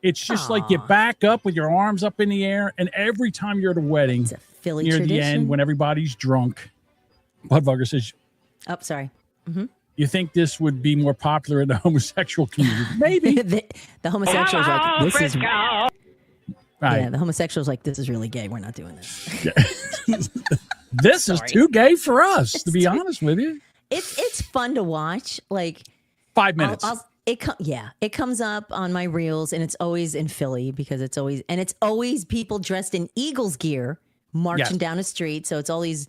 It's just like you back up with your arms up in the air, and every time you're at a wedding, it's a Philly near tradition. the end when everybody's drunk, Budweiser says, "Oh, sorry." Mm-hmm. You think this would be more popular in the homosexual community? Maybe the homosexuals are like, this is right. Yeah, the homosexuals like, this is really gay. We're not doing this. This is too gay for us, to be honest with you. It's fun to watch. Like 5 minutes. It comes up on my reels, and it's always in Philly because it's always people dressed in Eagles gear marching down a street. So it's all these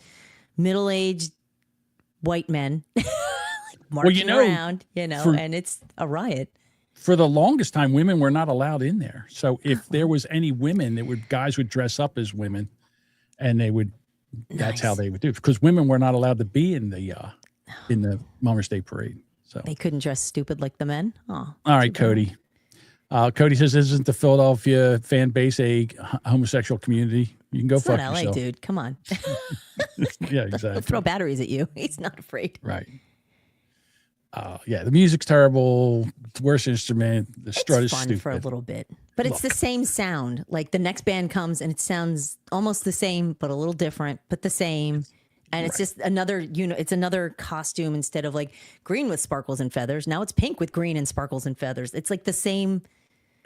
middle-aged white men marching around, and it's a riot. For the longest time, women were not allowed in there. So if there was any women, guys would dress up as women, and they would. That's how they would do it, because women were not allowed to be in the Mummers Day Parade. So they couldn't dress stupid like the men. Oh, all right, Cody. Cody says, "Isn't the Philadelphia fan base a homosexual community? You can go fuck not LA, yourself, dude. Come on." Yeah, exactly. He'll throw batteries at you. He's not afraid. Right. The music's terrible. It's the worst instrument. The strut is fun stupid for a little bit, but it's the same sound. Like the next band comes and it sounds almost the same, but a little different, but the same. And it's just another, it's another costume instead of like green with sparkles and feathers. Now it's pink with green and sparkles and feathers. It's like the same.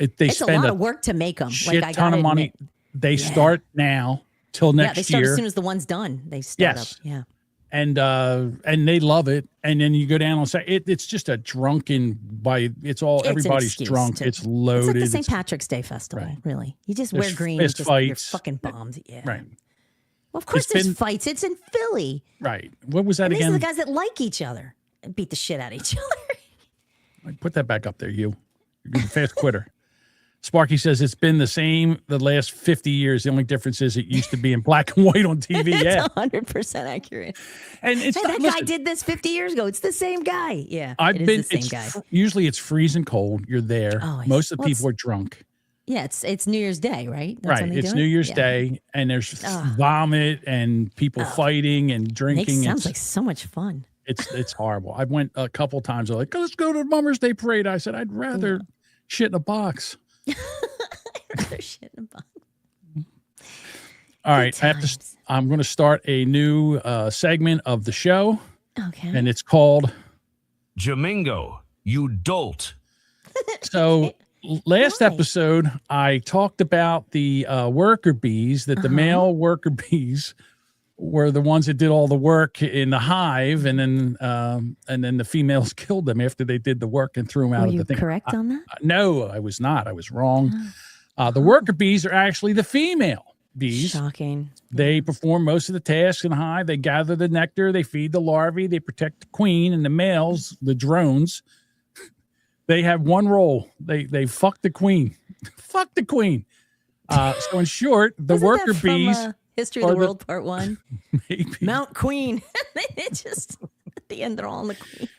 It's a lot of work to make them. Shit I ton of money. They start now till next year. Yeah, they start as soon as the one's done. They start up. Yeah. And they love it. And then you go down and say it's just a drunken everybody's drunk. It's loaded. It's like the St. Patrick's Day festival, really. You just wear green and you're fucking bombed. Yeah. Right. Well, of course there's fights. It's in Philly. Right. What was that and again? These are the guys that like each other and beat the shit out of each other. Put that back up there, you. You're a fast quitter. Sparky says it's been the same the last 50 years. The only difference is it used to be in black and white on TV. It's 100% accurate. And it's that guy did this 50 years ago. It's the same guy. Yeah. The same guy. Usually it's freezing cold. You're there. Most of the people are drunk. Yeah, it's New Year's Day, right? That's right. It's New Year's Day, and there's vomit and people fighting and drinking. Sounds like so much fun. It's horrible. I went a couple times. They're like, let's go to the Mummers Day Parade. I said, I'd rather shit in a box. Shit in a box. All right, I'm going to start a new segment of the show. Okay. And it's called Jamingo, you dolt. So last episode, I talked about the worker bees, that the male worker bees were the ones that did all the work in the hive, and then the females killed them after they did the work and threw them out of the thing. Were you correct on that? No, I was not. I was wrong. The worker bees are actually the female bees. Shocking. They perform most of the tasks in the hive. They gather the nectar. They feed the larvae. They protect the queen. And the males, the drones, they have one role. They fuck the queen. Fuck the queen. So in short, the worker bees. History of the World Part 1. Maybe. Mount Queen. They just, at the end, they're all on the queen.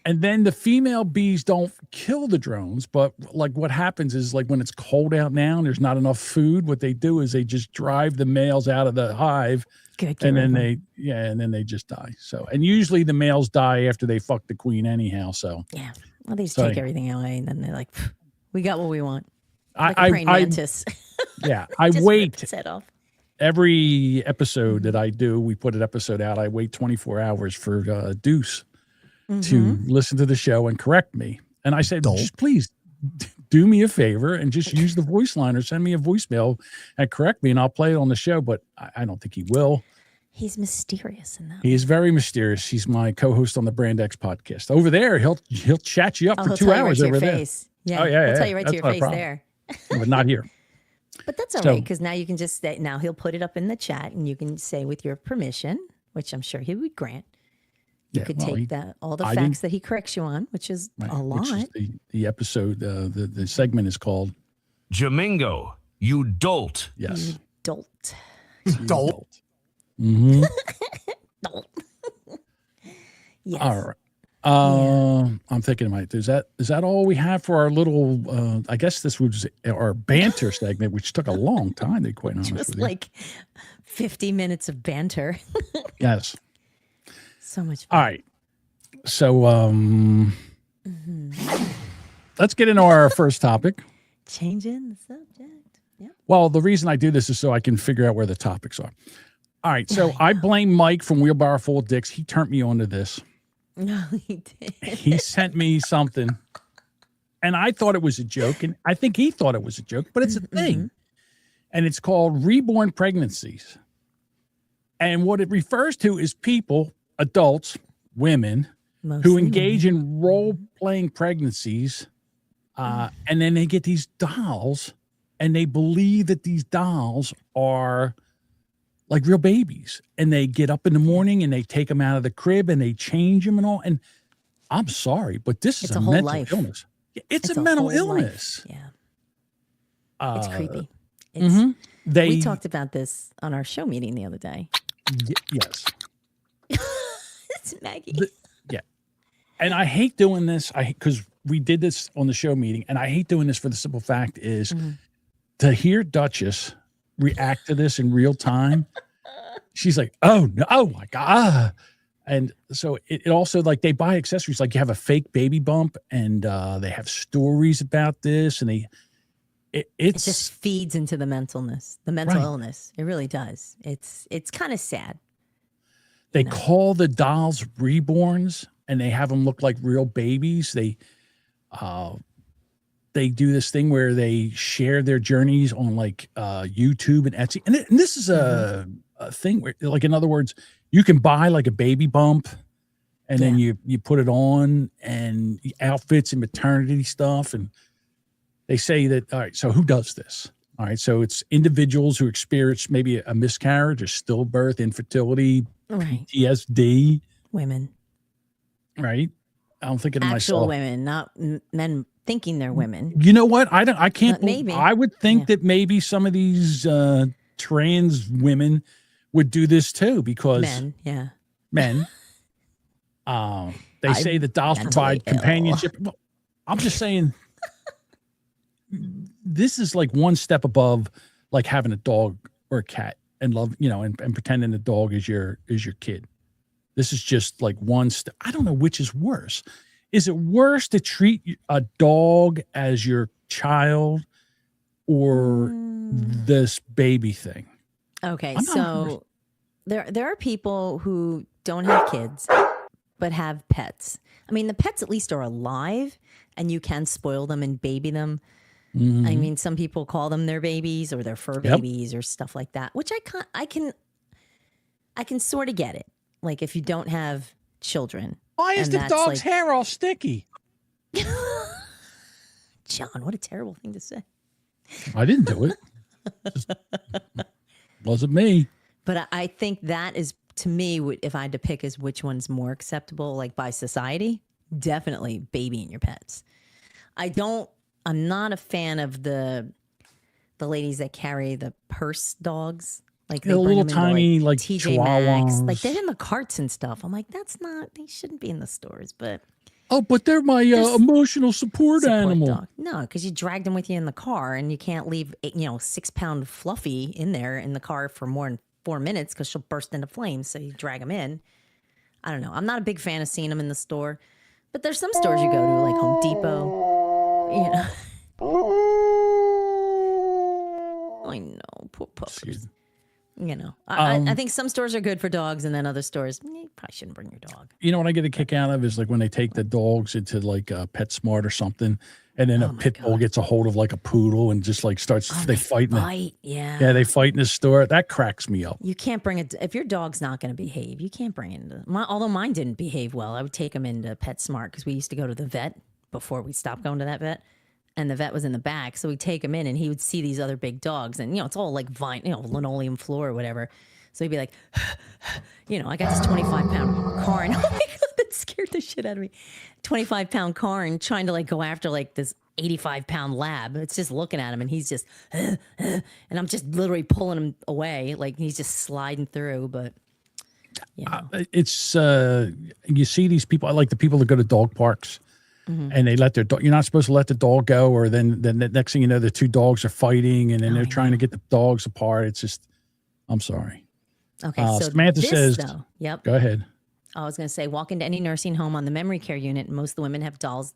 And then the female bees don't kill the drones, but like what happens is, like when it's cold out now and there's not enough food, what they do is they just drive the males out of the hive, and then they just die. So, and usually the males die after they fuck the queen anyhow. So yeah, well, they just take everything away, and then they're like, we got what we want. Like a praying mantis. Yeah, I wait. His head off. Every episode that I do, we put an episode out. I wait 24 hours for Deuce to listen to the show and correct me. And I said, just please do me a favor and just use the voice line or send me a voicemail and correct me, and I'll play it on the show. But I don't think he will. He's mysterious in that. He is very mysterious. He's my co-host on the Brand X podcast. Over there, he'll chat you up for 2 hours over there. Yeah. Oh yeah, he'll tell you right to your face there. But not here. But that's all right, because now you can just say, now he'll put it up in the chat, and you can say with your permission, which I'm sure he would grant, you could take all the facts that he corrects you on, which is a lot. Which is the episode, the segment is called Jamingo, you dolt. Yes. You dolt. Dolt. Mm-hmm. Dolt. Yes. All right. I'm thinking, is that all we have for our little? I guess this was our banter segment, which took a long time. To be quite honest, just like 50 minutes of banter. Yes. So much fun. All right. So let's get into our first topic. Changing the subject. Yep. Well, the reason I do this is so I can figure out where the topics are. All right. So I blame Mike from Wheelbarrow Full of Dicks. He turned me on to this. No, he did. He sent me something, and I thought it was a joke, and I think he thought it was a joke, but it's a thing. And it's called reborn pregnancies. And what it refers to is people, adults, women, who engage in role-playing pregnancies, and then they get these dolls, and they believe that these dolls are like real babies, and they get up in the morning and they take them out of the crib and they change them and all. And I'm sorry, but this is a whole mental life. illness. It's a mental whole illness. Life. Yeah. It's creepy. We talked about this on our show meeting the other day. Yes. It's Maggie. Yeah. And I hate doing this. Because we did this on the show meeting, and I hate doing this for the simple fact is to hear Duchess react to this in real time. She's like, oh no, oh my God. And so it also, like, they buy accessories, like you have a fake baby bump, and they have stories about this, and it just feeds into the mental illness. It really does. It's kind of sad. They call the dolls reborns, and they have them look like real babies. They do this thing where they share their journeys on like YouTube and Etsy. And this is a thing where, like, in other words, you can buy like a baby bump, and then you put it on, and outfits and maternity stuff. And they say that, all right, so who does this? All right, so it's individuals who experience maybe a miscarriage or stillbirth, infertility, PTSD. Women. Right? I don't think of Actual myself. women, not men thinking they're women. You know what? I can't. Maybe. I would think that maybe some of these trans women would do this too, because men. They say that dolls provide companionship. Well, I'm just saying, this is like one step above, like having a dog or a cat and love, and pretending the dog is your kid. This is just like one step. I don't know which is worse. Is it worse to treat a dog as your child, or this baby thing? Okay, so there are people who don't have kids but have pets. I mean, the pets at least are alive, and you can spoil them and baby them. I mean, some people call them their babies or their fur babies or stuff like that, which I can sort of get it. Like, if you don't have children. Why is the dog's hair all sticky? John, what a terrible thing to say. I didn't do it. Just wasn't me. But I think that is, to me, if I had to pick, is which one's more acceptable, like, by society. Definitely babying your pets. I'm not a fan of the ladies that carry the purse dogs. Like, they bring little them tiny, into, like TJ Maxx. chihuahuas. Like, they're in the carts and stuff. I'm like, they shouldn't be in the stores, but. Oh, but they're my emotional support animal. Dog. No, because you drag them with you in the car, and you can't leave, 6-pound Fluffy in there in the car for more than 4 minutes because she'll burst into flames. So you drag them in. I don't know. I'm not a big fan of seeing them in the store, but there's some stores you go to, like Home Depot. I know, poor puppers. I think some stores are good for dogs, and then other stores, you probably shouldn't bring your dog. You know what I get a kick out of is like when they take the dogs into like PetSmart or something, and then a pit bull gets a hold of like a poodle and just like starts, they fight. Yeah, they fight in the store. That cracks me up. You can't bring it. If your dog's not going to behave, you can't bring it into. Although mine didn't behave well, I would take him into PetSmart because we used to go to the vet before we stopped going to that vet. And the vet was in the back, so we'd take him in, and he would see these other big dogs, and it's all like linoleum floor or whatever. So he'd be like, I got this 25-pound Cairn. Oh my God, that scared the shit out of me. 25-pound Cairn trying to like go after like this 85-pound lab. It's just looking at him, and he's just, and I'm just literally pulling him away, like he's just sliding through. But it's you see these people, like the people that go to dog parks. And they let their dog. You're not supposed to let the dog go, or then the next thing you know, the two dogs are fighting, and then they're trying to get the dogs apart. It's just, I'm sorry. Okay, so Samantha says, yep. Go ahead. I was going to say, walk into any nursing home on the memory care unit, and most of the women have dolls,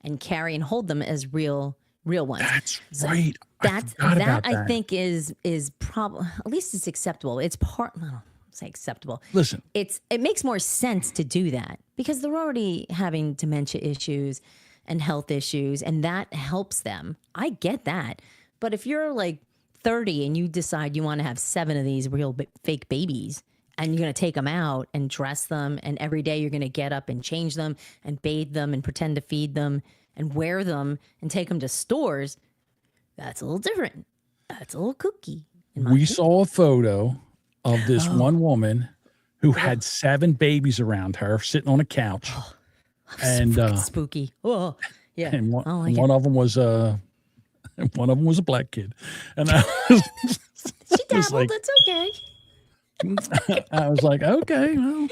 and carry and hold them as real ones. That's right. That I think is probably, at least it's acceptable. It's part. I don't say acceptable. Listen, it makes more sense to do that because they're already having dementia issues and health issues, and that helps them. I get that. But if you're like 30 and you decide you want to have 7 of these real fake babies, and you're going to take them out and dress them. And every day you're going to get up and change them and bathe them and pretend to feed them and wear them and take them to stores. That's a little different. That's a little kooky. We saw a photo of this one woman who had 7 babies around her sitting on a couch. And spooky. Oh, yeah. And one of them was a black kid. And I she dabbled, like, that's okay. I was like, okay, well,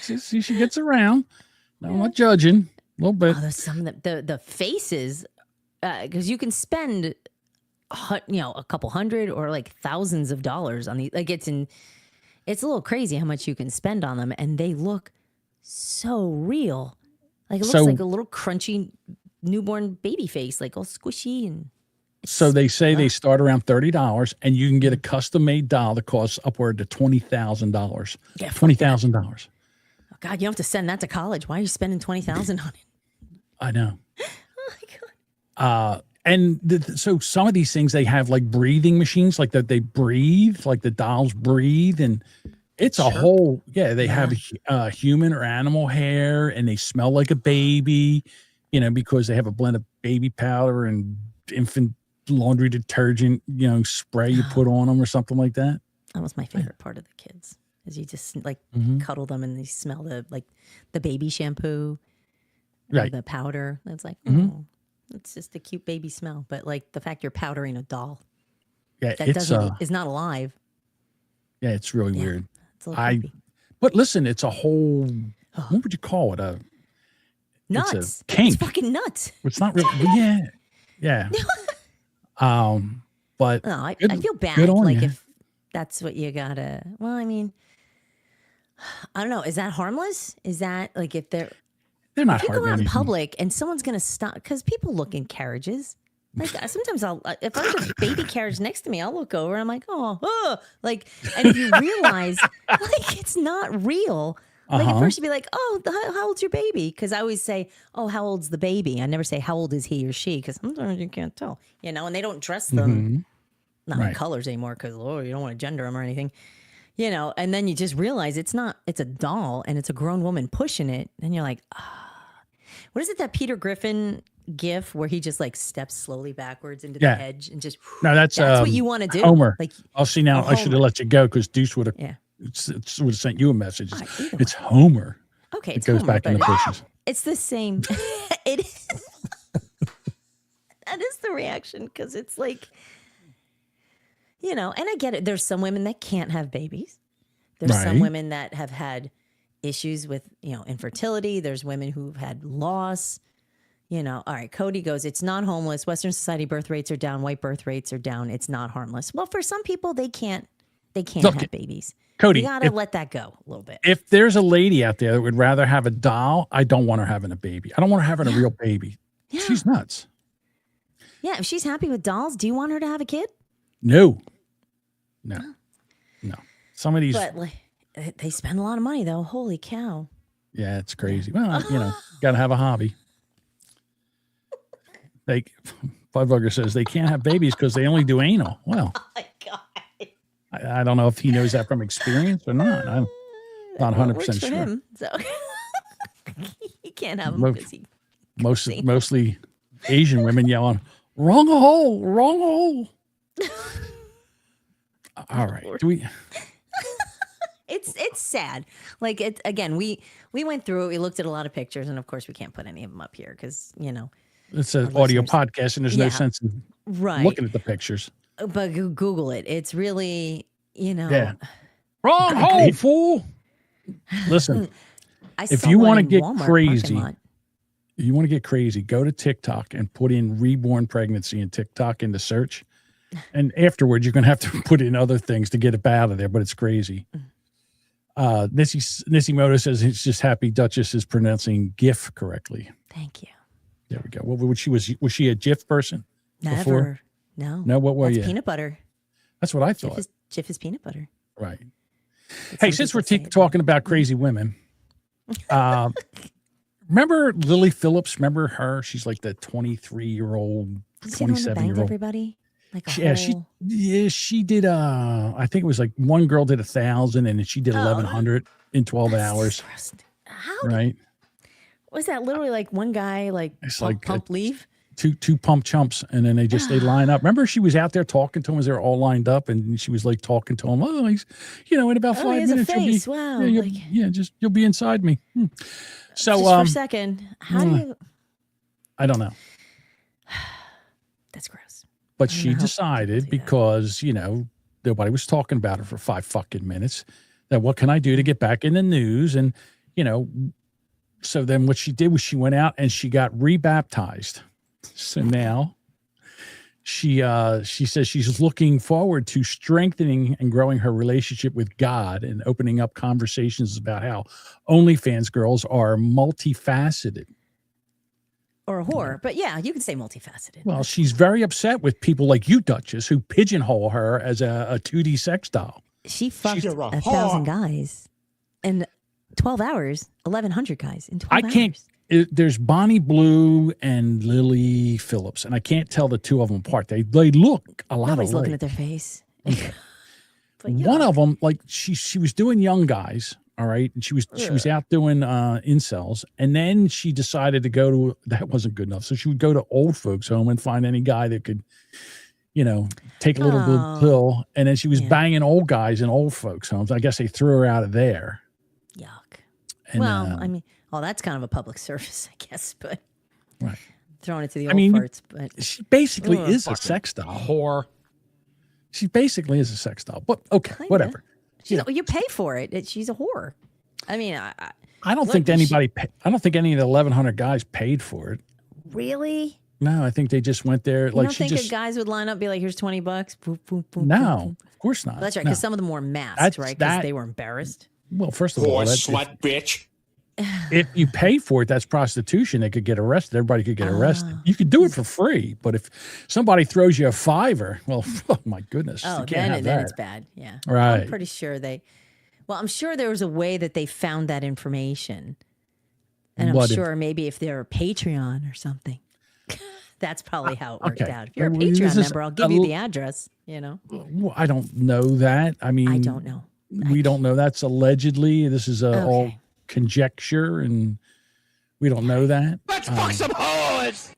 she gets around. No, I'm not judging a little bit. Oh, there's some of the faces, because you can spend a couple hundred or like thousands of dollars on these. Like it's a little crazy how much you can spend on them, and they look so real. Like it looks like a little crunchy newborn baby face, like all squishy. And so they say they start around $30, and you can get a custom made doll that costs upward to $20,000. Yeah, $20,000. Oh God, you don't have to send that to college. Why are you spending $20,000 on it? I know. Oh my God. And so some of these things, they have like breathing machines, like that they breathe, like the dolls breathe, and it's a whole, they have human or animal hair, and they smell like a baby, because they have a blend of baby powder and infant laundry detergent, spray you put on them or something like that. That was my favorite part of the kids, is you just like cuddle them and they smell the baby shampoo, or the powder. It's like, it's just a cute baby smell. But like the fact you're powdering a doll, that is not alive. Yeah, it's really weird. It's a little creepy. But listen, it's a whole, what would you call it? Nuts. It's a kink. It's fucking nuts. It's not really, yeah. But no, I feel bad. Like if that's what you gotta, well, I mean, I don't know. Is that harmless? Is that like if they're not if you go out in public and someone's going to stop, because people look in carriages. Like sometimes if there's a baby carriage next to me, I'll look over and I'm like, like, and if you realize like it's not real, like at first you'd be like, how old's your baby? Because I always say, how old's the baby? I never say how old is he or she, because sometimes you can't tell, and they don't dress them not in colors anymore because you don't want to gender them or anything. And then you just realize it's a doll and it's a grown woman pushing it. And you're like, what is it, that Peter Griffin gif where he just like steps slowly backwards into the hedge and just, no, that's what you want to do. Homer. Like, I'll see now. I should have let you go because Deuce would have sent you a message. It's Homer. Okay. It goes back in the bushes. It's the same. It is. That is the reaction, because it's like, and I get it. There's some women that can't have babies. There's some women that have had issues with, infertility. There's women who've had loss. All right, Cody goes, it's not homeless. Western society birth rates are down. White birth rates are down. It's not harmless. Well, for some people, they can't have babies. Cody, you got to let that go a little bit. If there's a lady out there that would rather have a doll, I don't want her having a baby. I don't want her having a real baby. Yeah. She's nuts. Yeah, if she's happy with dolls, do you want her to have a kid? No. Some of these, but they spend a lot of money though. Holy cow! Yeah, it's crazy. Well, got to have a hobby. Like Budbugger says, they can't have babies because they only do anal. Well, oh my God. I don't know if he knows that from experience or not. I'm not 100% sure. Him, so he can't have them because he mostly Asian women yelling, "Wrong hole, wrong hole." All right, do we? It's sad. Like it again. We went through it. We looked at a lot of pictures, and of course, we can't put any of them up here because it's an audio podcast, and there's no sense in looking at the pictures. But Google it. It's really wrong hole, fool. Listen, if you want to get crazy, go to TikTok and put in reborn pregnancy in TikTok into search. And afterwards, you're going to have to put in other things to get it out of there, but it's crazy. Nissimoto says he's just happy Duchess is pronouncing GIF correctly. Thank you. There we go. Was she a GIF person? Never. Before? No. What were you? Peanut butter. That's what I thought. GIF is peanut butter. Right. Hey, since we're talking about crazy women, remember Lily Phillips? Remember her? She's like the 23-year-old, 27-year-old. Everybody. Like a she did. I think it was like one girl did 1,000, and she did 1,100 in 12 hours. How right? Was that literally like one guy It's pump leave? Two pump chumps, and then they line up. Remember, she was out there talking to him as they were all lined up, and she was like talking to him. Oh, he's, in about 5 he has minutes, a face. Wow. You'll be inside me. So just for a second, how do you? I don't know. That's gross. But she decided because nobody was talking about her for 5 fucking minutes. That what can I do to get back in the news? And so then what she did was she went out and she got rebaptized. So now she says she's looking forward to strengthening and growing her relationship with God and opening up conversations about how OnlyFans girls are multifaceted. Or a whore, but yeah, you can say multifaceted. Well, she's very upset with people like you, Duchess, who pigeonhole her as a 2D sex doll. She fucked 1,000 guys in 12 hours, 1,100 guys in 12 hours. There's Bonnie Blue and Lily Phillips, and I can't tell the two of them apart. They look a lot Nobody's alike. looking at their face. One of them, like she was doing young guys, all right, and she was out doing incels, and then she decided to go to that wasn't good enough, so she would go to old folks' home and find any guy that could, take a little blue pill, and then she was banging old guys in old folks' homes. I guess they threw her out of there. Yuck. And, I mean, that's kind of a public service, I guess, but right. Throwing it to the old farts. But she basically is a sex doll. Whore. She basically is a sex doll. But okay, Kinda. whatever. You pay for it. She's a whore. I mean, I don't think anybody. I don't think any of the 1,100 guys paid for it. Really? No, I think they just went there. You don't think the guys would line up and be like, "Here's $20." Boop, boop, boop, no, boop, boop. Of course not. Well, that's right, because some of them were masked, right? Because they were embarrassed. Well, first of all, slut bitch. If you pay for it, that's prostitution. They could get arrested. Everybody could get arrested. You could do it for free, but if somebody throws you a $5, well, oh my goodness, you can't have then that. it's bad. Yeah, right. I'm pretty sure I'm sure there was a way that they found that information, and I'm sure maybe if they're a Patreon or something, that's probably how it worked out. If you're a Patreon member, I'll give you the address. Well, I don't know that. I mean, I don't know. We don't know. That's allegedly. This is all conjecture, and we don't know that. Let's fuck some hoes.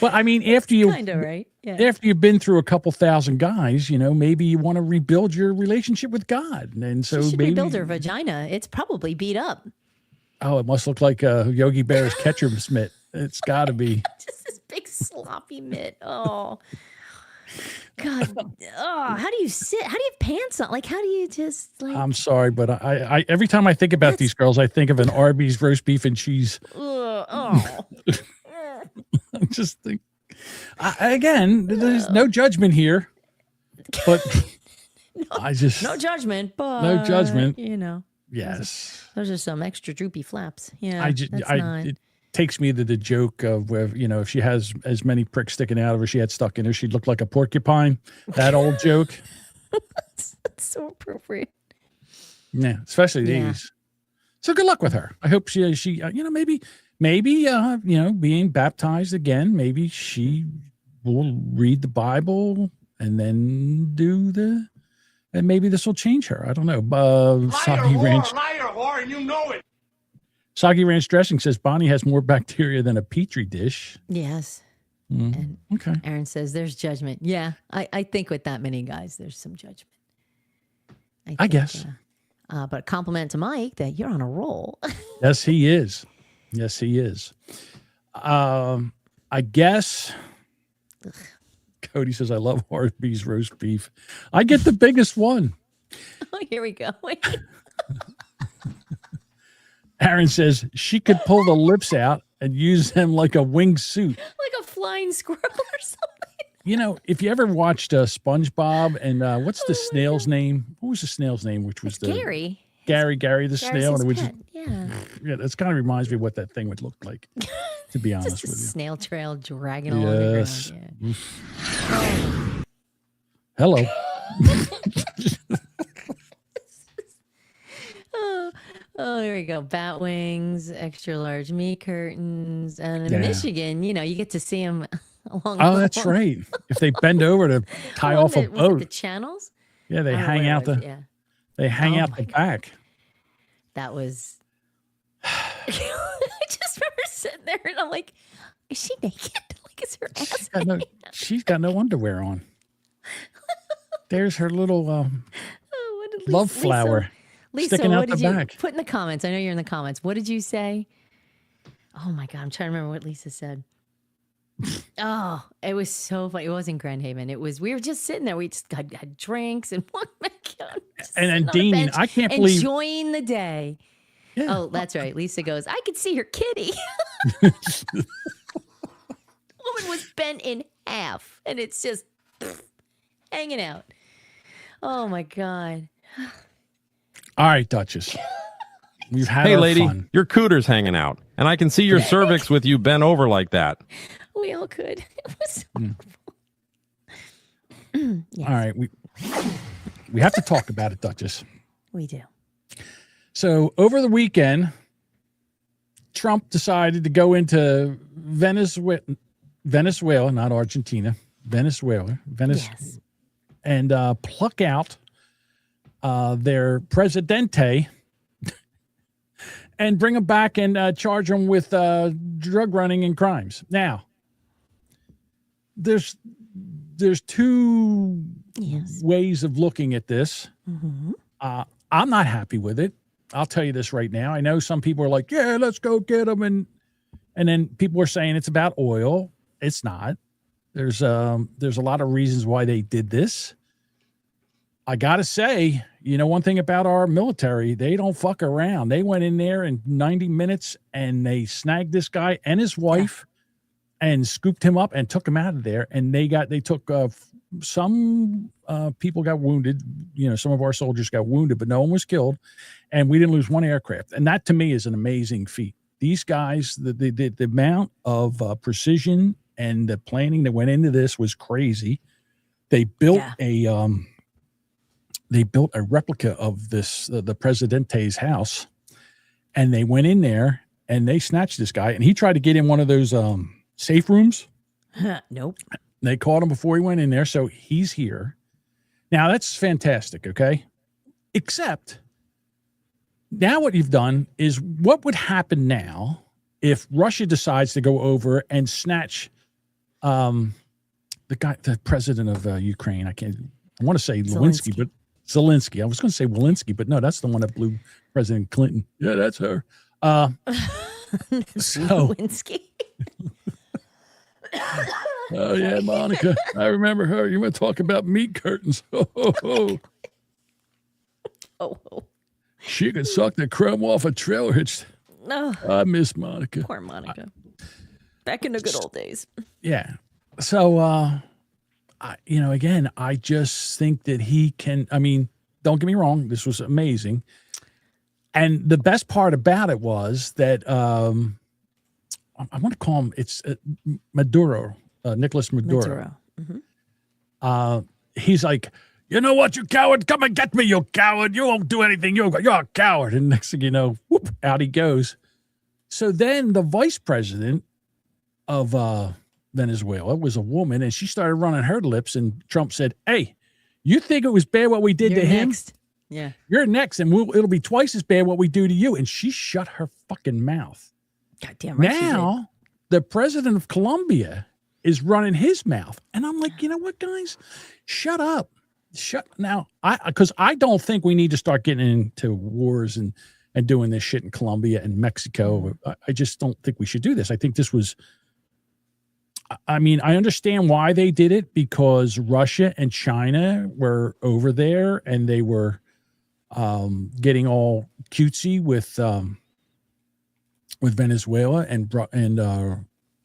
But I mean, after you kind of right. Yeah. After you've been through a couple thousand guys, maybe you want to rebuild your relationship with God, and so she should maybe rebuild her vagina. It's probably beat up. Oh, it must look like Yogi Bear's catcher mitt. It's got to be just this big sloppy mitt. Oh. God, how do you sit? How do you have pants on? Like, how do you just like? I'm sorry, but I every time I think about these girls, I think of an Arby's roast beef and cheese. I just think, again, there's no judgment here, but no judgment, but no judgment. Yes, those are some extra droopy flaps. Yeah, it takes me to the joke of where, if she has as many pricks sticking out of her she had stuck in her, she'd look like a porcupine. That old joke. That's so appropriate. Yeah, especially these. So good luck with her. I hope she maybe being baptized again, maybe she will read the Bible and then and maybe this will change her. I don't know. Liar, whore, and you know it. Soggy Ranch Dressing says Bonnie has more bacteria than a petri dish. Yes. And okay. Aaron says there's judgment. Yeah, I think with that many guys, there's some judgment. I guess. But a compliment to Mike that you're on a roll. Yes, he is. Yes, he is. I guess. Ugh. Cody says, I love Arby's roast beef. I get the biggest one. Oh, here we go. Aaron says she could pull the lips out and use them like a wingsuit. Like a flying squirrel or something. If you ever watched SpongeBob and what's the snail's name? What was the snail's name? Which was Gary. Gary the snail. And it was yeah, that's kind of reminds me of what that thing would look like, to be honest with you. Snail trail dragging all over the ground. Yeah. Hello. Oh, there we go. Bat wings, extra large meat curtains, and in Yeah. Michigan, you get to see them along. Oh, that's right. If they bend over to tie along off a the, was it boat, the channels? yeah, they I don't know hang where it out was, the yeah. they hang Oh out my the God. back. That was. I just remember sitting there, and I'm like, "Is she naked? Like, is her ass?" She's got no underwear on. There's her little Oh, what did love flower Lisa, sticking what out the did you back. put in the comments? I know you're in the comments. What did you say? Oh my God, I'm trying to remember what Lisa said. Oh, it was so funny. It wasn't Grand Haven. It was, we were just sitting there. We just had drinks and one And then Dean, I can't believe enjoying the day. Yeah. Oh, that's right. Lisa goes, I could see her kitty. Woman was bent in half, and it's just hanging out. Oh my God. All right, Duchess. We've had Hey, our lady, fun. your cooter's hanging out, and I can see your cervix with you bent over like that. We all could. It was All right, we have to talk about it, Duchess. We do. So over the weekend, Trump decided to go into Venezuela, not Argentina, Venezuela, Yes. and pluck out their presidente and bring him back and charge him with drug running and crimes. Now, there's two ways of looking at this. Mm-hmm. I'm not happy with it. I'll tell you this right now. I know some people are like, yeah, let's go get them. And then people are saying it's about oil. It's not. There's a lot of reasons why they did this. I got to say, one thing about our military, they don't fuck around. They went in there in 90 minutes and they snagged this guy and his wife and scooped him up and took him out of there. And they took some people got wounded. Some of our soldiers got wounded, but no one was killed. And we didn't lose one aircraft. And that to me is an amazing feat. These guys, the amount of precision and the planning that went into this was crazy. They built a replica of this, the Presidente's house, and they went in there and they snatched this guy, and he tried to get in one of those safe rooms. Nope. They caught him before he went in there, so he's here. Now, that's fantastic, okay? Except now what you've done is what would happen now if Russia decides to go over and snatch the president of Ukraine. I want to say Zelensky, but Zelensky. I was going to say Walensky, but no, that's the one that blew President Clinton. Yeah, that's her. Lewinsky. Oh, yeah, Monica. I remember her. You were talking about meat curtains. Oh. She could suck the crumb off a trailer hitch. No. I miss Monica. Poor Monica. Back in the good old days. Yeah. So, again, I just think that he can, don't get me wrong. This was amazing. And the best part about it was that I want to call him, it's Maduro, Nicolas Maduro. Mm-hmm. He's like, you know what, you coward? Come and get me, you coward. You won't do anything. You're a coward. And next thing you know, whoop, out he goes. So then the vice president of Venezuela was a woman, and she started running her lips, and Trump said, hey, you think it was bad what we did to him? Next. Yeah. You're next, and it'll be twice as bad what we do to you. And she shut her fucking mouth. Goddamn right. Now, the president of Colombia is running his mouth. And I'm like, you know what, guys? Shut up. Now, because I don't think we need to start getting into wars and doing this shit in Colombia and Mexico. I just don't think we should do this. I think this was, I understand why they did it, because Russia and China were over there and they were getting all cutesy with Venezuela and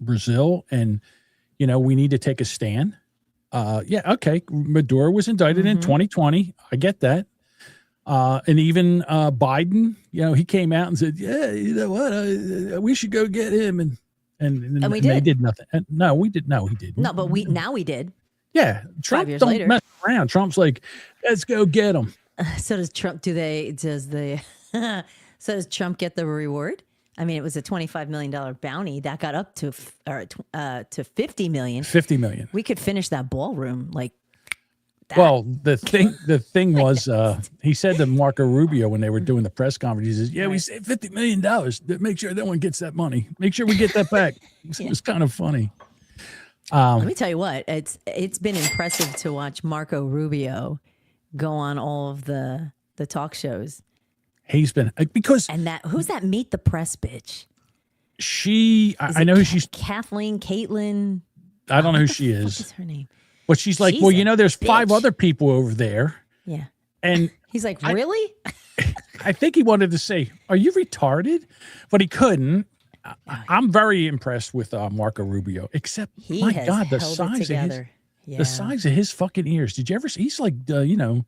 Brazil. And, we need to take a stand. Okay. Maduro was indicted in 2020. I get that. And even Biden, he came out and said, yeah, you know what? We should go get him. And we did. They did nothing. No, we did. No, he didn't. No, but we did. Yeah. Trump 5 years don't later. mess around. Trump's like, let's go get him. So does Trump, does the So does Trump get the reward? I mean, it was a $25 million bounty that got up to $50 million. $50 million. We could finish that ballroom like that. Well, the thing was, he said to Marco Rubio when they were doing the press conference, he says, "Yeah, we saved $50 million. Make sure no one gets that money. Make sure we get that back." It was kind of funny. Let me tell you what, it's been impressive to watch Marco Rubio go on all of the talk shows. He's been because who's that Meet the Press bitch? I know who she's Kathleen, Caitlin. I don't know who she is. What is her name? But she's like, She's well, a there's 5 bitch. other people over there. Yeah. And he's like, really? I think he wanted to say, are you retarded? But he couldn't. I'm very impressed with Marco Rubio, except my God, the size of his fucking ears. Did you ever see? He's like, the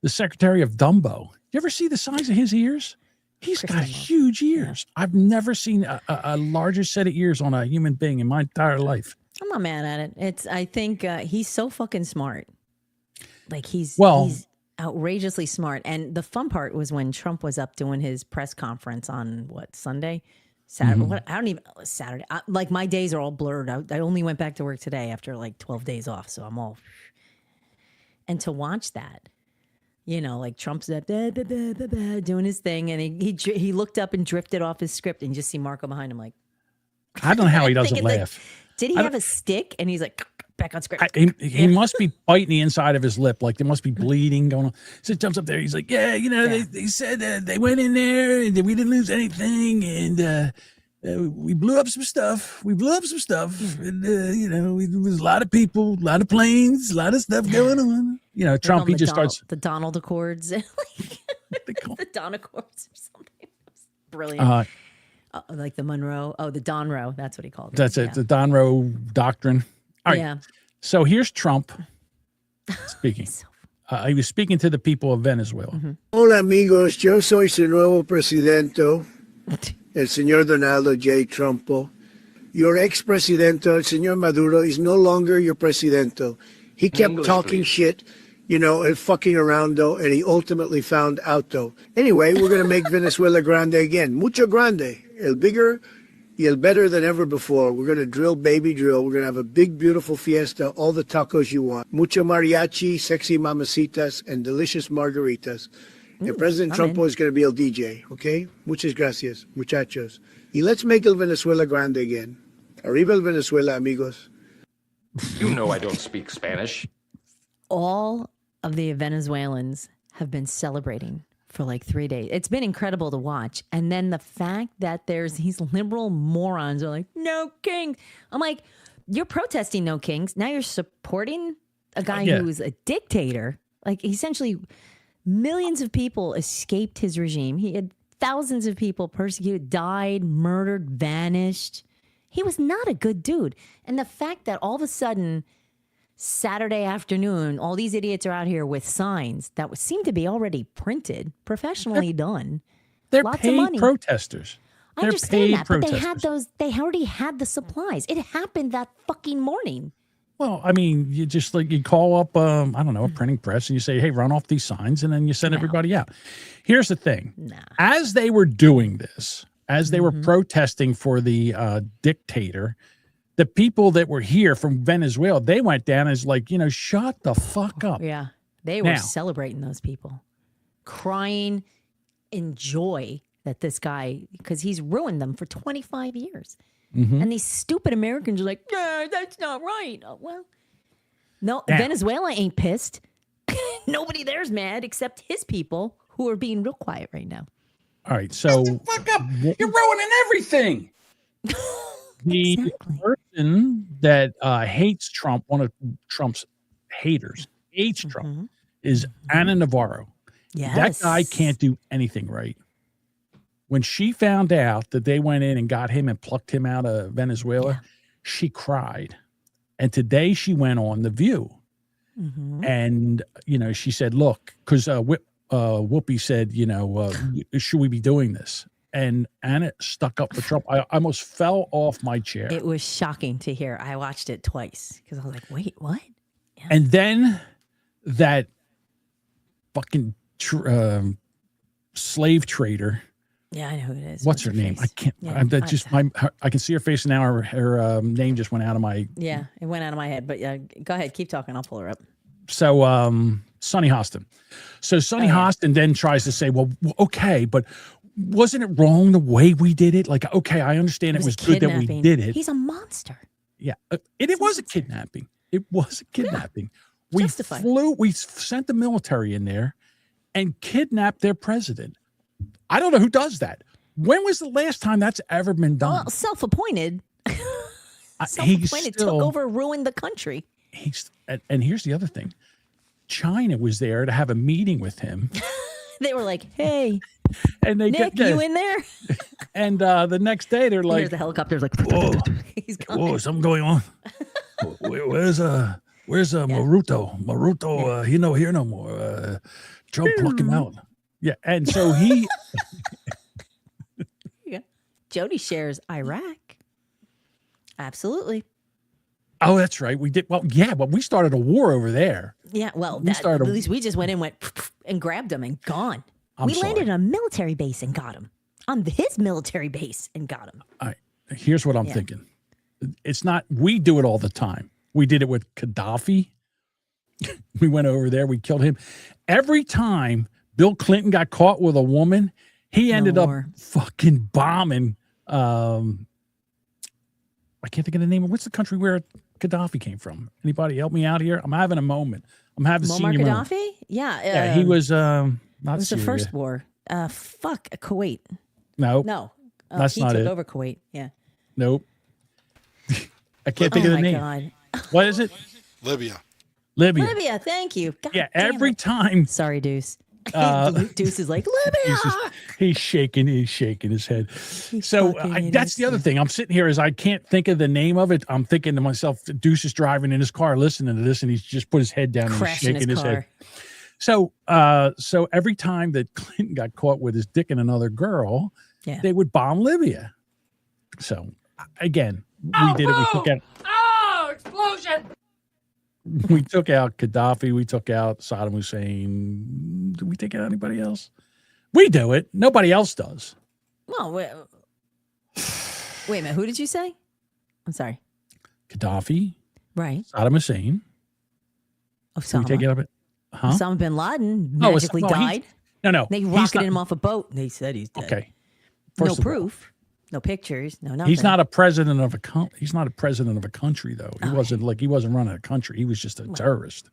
secretary of Dumbo. You ever see the size of his ears? He's got huge ears. Yeah. I've never seen a larger set of ears on a human being in my entire life. I'm not mad at it. I think he's so fucking smart. Like he's outrageously smart. And the fun part was when Trump was up doing his press conference on Sunday, Saturday. Mm-hmm. I don't even Saturday. Like my days are all blurred out. I only went back to work today after like 12 days off, so I'm all. And to watch that. Like Trump's doing his thing, and he looked up and drifted off his script, and you just see Marco behind him. Like, I don't know how he doesn't laugh. Did he have a stick? And he's like, back on script. He must be biting the inside of his lip, like there must be bleeding going on. So he jumps up there. He's like, they said they went in there and we didn't lose anything, and we blew up some stuff. And there was a lot of people, a lot of planes, a lot of stuff going on. Trump, he just starts the Donald Accords, the Don Accords or something. Brilliant. Like the Monroe. Oh, the Donroe. That's what he called it. That's it. The Donroe doctrine. All right. Yeah. So here's Trump speaking. He was speaking to the people of Venezuela. Mm-hmm. Hola amigos, yo soy su nuevo presidente, el señor Donaldo J. Trumpo. Your ex-presidente, el señor Maduro, is no longer your presidente. He kept talking shit, and fucking around, though, and he ultimately found out, though. Anyway, we're going to make Venezuela grande again. Mucho grande. El bigger y el better than ever before. We're going to drill, baby drill. We're going to have a big, beautiful fiesta, all the tacos you want. Mucho mariachi, sexy mamacitas, and delicious margaritas. And President Trump is going to be el DJ, okay? Muchas gracias, muchachos. Y let's make el Venezuela grande again. Arriba el Venezuela, amigos. You know I don't speak Spanish. All of the Venezuelans have been celebrating for like 3 days. It's been incredible to watch. And then the fact that there's these liberal morons who are like, no kings. I'm like, you're protesting no kings. Now you're supporting a guy who's a dictator. Like essentially millions of people escaped his regime. He had thousands of people persecuted, died, murdered, vanished. He was not a good dude. And the fact that all of a sudden, Saturday afternoon, all these idiots are out here with signs that seem to be already printed, professionally done. They're lots paid of money. Protesters. I understand that, but they had those. They already had the supplies. It happened that fucking morning. Well, I mean, you just you call up, I don't know, a printing press, and you say, hey, run off these signs, and then you send everybody out. Here's the thing. As they were doing this, as they were protesting for the dictator, the people that were here from Venezuela, they went down as shut the fuck up. Yeah. They were celebrating those people, crying in joy that this guy, because he's ruined them for 25 years. And these stupid Americans are like, yeah, that's not right. Oh, well, no, Venezuela ain't pissed. Nobody there's mad except his people who are being real quiet right now. All right, so shut the fuck up. You're ruining everything. The person that hates Trump, one of Trump's haters, hates Trump, is Anna Navarro. Yes. That guy can't do anything right. When she found out that they went in and got him and plucked him out of Venezuela, she cried. And today she went on The View. And, she said, look, because Whoopi said, should we be doing this? And Anna stuck up for Trump. I almost fell off my chair. It was shocking to hear. I watched it twice because I was like, wait, what? Yeah. And then that fucking slave trader. Yeah, I know who it is. What's her name? face? I can't. Yeah, I can see her face now. Her name just went out of my. Yeah, it went out of my head. But go ahead, keep talking. I'll pull her up. So, Sonny Hostin. So Sonny Hostin then tries to say, well, okay, but wasn't it wrong the way we did it? Like, okay, I understand it was good that we did it. He's a monster. Yeah, it was a kidnapping. It was a kidnapping. Yeah, we sent the military in there and kidnapped their president. I don't know who does that. When was the last time that's ever been done? Well, self-appointed. Self-appointed took over, ruined the country. And here's the other thing. China was there to have a meeting with him. They were like, hey, and they Nick, you in there? And the next day they're like, here's the helicopter's like, whoa, something going on. Where's Maruto? Maruto, he no here no more. Trump pluck him out. Yeah, and so he. Yeah. Jody shares Iraq. Absolutely. Oh, that's right. We did. Well, yeah, but we started a war over there. Yeah, well, at least we just went and grabbed him and gone. We landed on a military base and got him. On his military base and got him. All right. Here's what I'm thinking. It's not, we do it all the time. We did it with Gaddafi. We went over there. We killed him. Every time Bill Clinton got caught with a woman, he ended up fucking bombing. I can't think of the name. What's the country where Gaddafi came from? Anybody help me out here? I'm having a moment. I'm having Muammar senior Gaddafi? moment. Yeah. He was not it was Syria. the first war. Kuwait. No. That's he not took it. over Kuwait. Yeah. Nope. I can't think of the name. God. What is it? Libya. Libya, thank you. God every time. Sorry, Deuce. Deuce is like, Libya. He's shaking his head. So that's the other thing. I'm sitting here as I can't think of the name of it. I'm thinking to myself, Deuce is driving in his car listening to this, and he's just put his head down and he's shaking his head. So every time that Clinton got caught with his dick in another girl, they would bomb Libya. So again, we did it. We took out. Oh, explosion! We took out Gaddafi. We took out Saddam Hussein. Did we take out anybody else? We do it. Nobody else does. Well, wait a minute. Who did you say? I'm sorry. Gaddafi. Right. Saddam Hussein. Osama. We take it up. Huh? Osama bin Laden magically died. No. They rocketed him off a boat. And they said he's dead. Okay. No proof. No pictures. No nothing. He's not a president of a He's not a president of a country, though. He wasn't running a country. He was just a terrorist.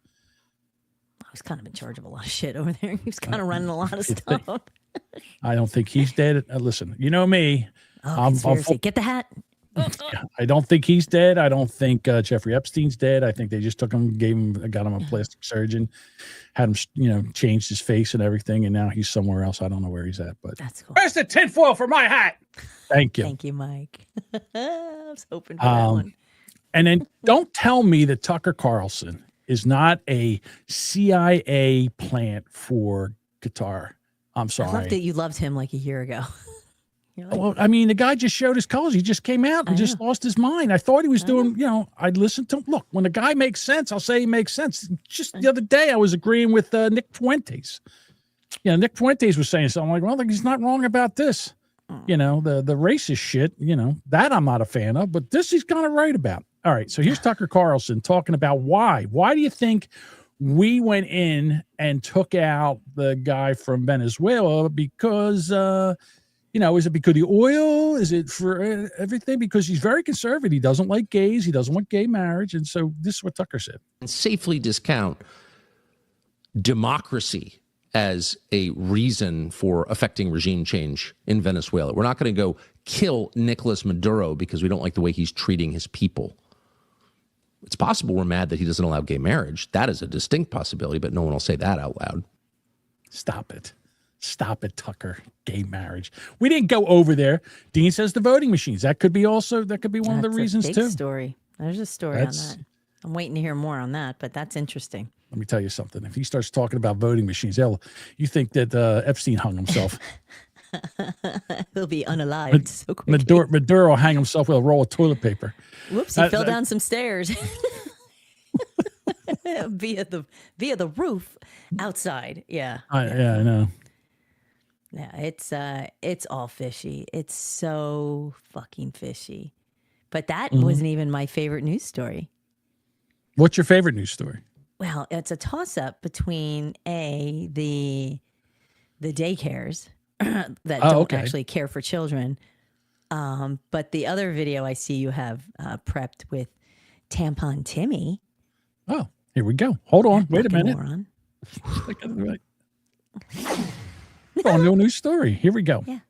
I was kind of in charge of a lot of shit over there. He was kind of running a lot of stuff. I don't think he's dead. Listen, you know me. Get the hat. I don't think he's dead. I don't think Jeffrey Epstein's dead. I think they just took him, got him a plastic surgeon, had him, changed his face and everything, and now he's somewhere else. I don't know where he's at, but that's cool. Where's the tinfoil for my hat? Thank you. Thank you, Mike. I was hoping for that one. And then don't tell me that Tucker Carlson is not a CIA plant for Qatar. I'm sorry. I love that you loved him like a year ago. Well, I mean, the guy just showed his colors. He just came out and just lost his mind. I thought he was doing, I'd listen to him. Look, when the guy makes sense, I'll say he makes sense. Just the other day, I was agreeing with Nick Fuentes. Nick Fuentes was saying something like, well, he's not wrong about this. The racist shit, that I'm not a fan of, but this he's kind of right about. All right, so here's Tucker Carlson talking about why. Why do you think we went in and took out the guy from Venezuela? Because... is it because of the oil? Is it for everything? Because he's very conservative. He doesn't like gays. He doesn't want gay marriage. And so this is what Tucker said. And safely discount democracy as a reason for affecting regime change in Venezuela. We're not going to go kill Nicolas Maduro because we don't like the way he's treating his people. It's possible we're mad that he doesn't allow gay marriage. That is a distinct possibility, but no one will say that out loud. Stop it, Tucker. Gay marriage. We didn't go over there. Dean says the voting machines. That could be one of the reasons big too. Story. There's a story on that. I'm waiting to hear more on that, but that's interesting. Let me tell you something. If he starts talking about voting machines, you think that Epstein hung himself. He'll be unalived so quickly. Maduro hang himself with a roll of toilet paper. Whoops, he fell down some stairs. via the roof outside. Yeah. I know. Yeah, it's all fishy. It's so fucking fishy. But that wasn't even my favorite news story. What's your favorite news story? Well, it's a toss-up between the daycares that don't actually care for children, but the other video I see you have prepped with Tampon Timmy. Oh, here we go. Hold on, wait a minute. Moron. On to a new story. Here we go. Yeah.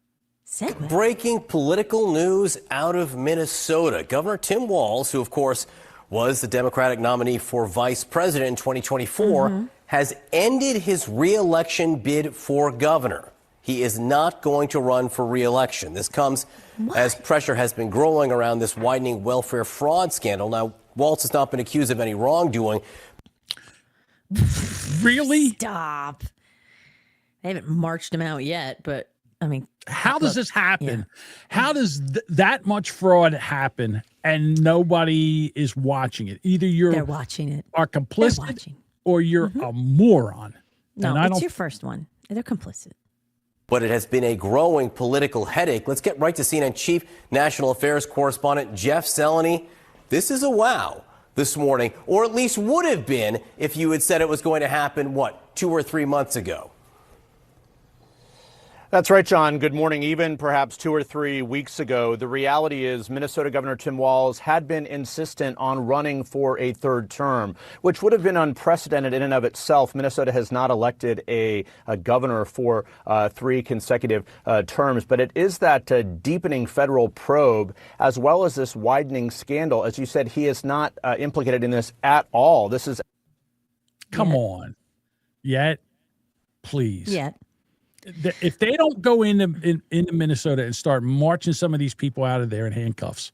Breaking political news out of Minnesota. Governor Tim Walz, who of course was the Democratic nominee for vice president in 2024, has ended his re-election bid for governor. He is not going to run for re-election. This comes as pressure has been growing around this widening welfare fraud scandal. Now, Walz has not been accused of any wrongdoing. Really? Stop. They haven't marched him out yet, but I mean, how does this happen? How does that much fraud happen and nobody is watching it? Either they're watching it, are complicit, or you're a moron. No, and it's your first one. They're complicit. But it has been a growing political headache. Let's get right to CNN Chief National Affairs Correspondent Jeff Seleny. This is a wow this morning, or at least would have been if you had said it was going to happen, 2 or 3 months ago? That's right, John. Good morning. Even perhaps 2 or 3 weeks ago, the reality is Minnesota Governor Tim Walz had been insistent on running for a third term, which would have been unprecedented in and of itself. Minnesota has not elected a governor for 3 consecutive terms, but it is that deepening federal probe as well as this widening scandal. As you said, he is not implicated in this at all. This is. Come on. Yet, please. Yet. If they don't go into Minnesota and start marching some of these people out of there in handcuffs,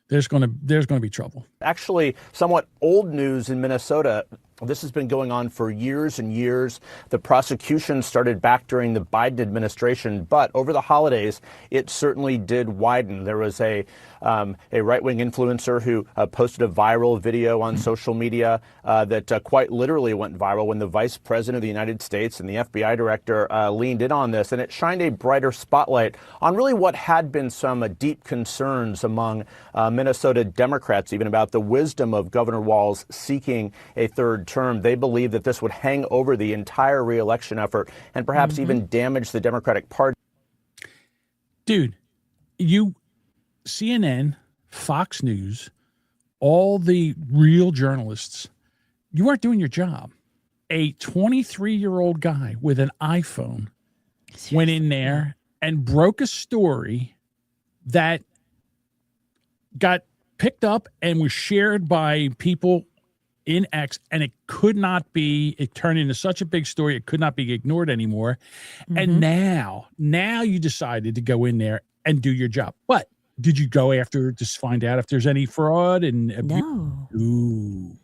there's going to be trouble. Actually, somewhat old news in Minnesota. This has been going on for years and years. The prosecution started back during the Biden administration, but over the holidays, it certainly did widen. There was a right-wing influencer who posted a viral video on social media that quite literally went viral when the vice president of the United States and the FBI director leaned in on this, and it shined a brighter spotlight on really what had been some deep concerns among Minnesota Democrats, even about the wisdom of Governor Walz seeking a third term. They believe that this would hang over the entire re-election effort and perhaps even damage the Democratic Party. Dude, CNN, Fox News, all the real journalists, you weren't doing your job. A 23-year-old guy with an iPhone went in there and broke a story that got picked up and was shared by people in X, and it turned into such a big story, it could not be ignored anymore. And now you decided to go in there and do your job. What? Did you go after to find out if there's any fraud? No. Ooh.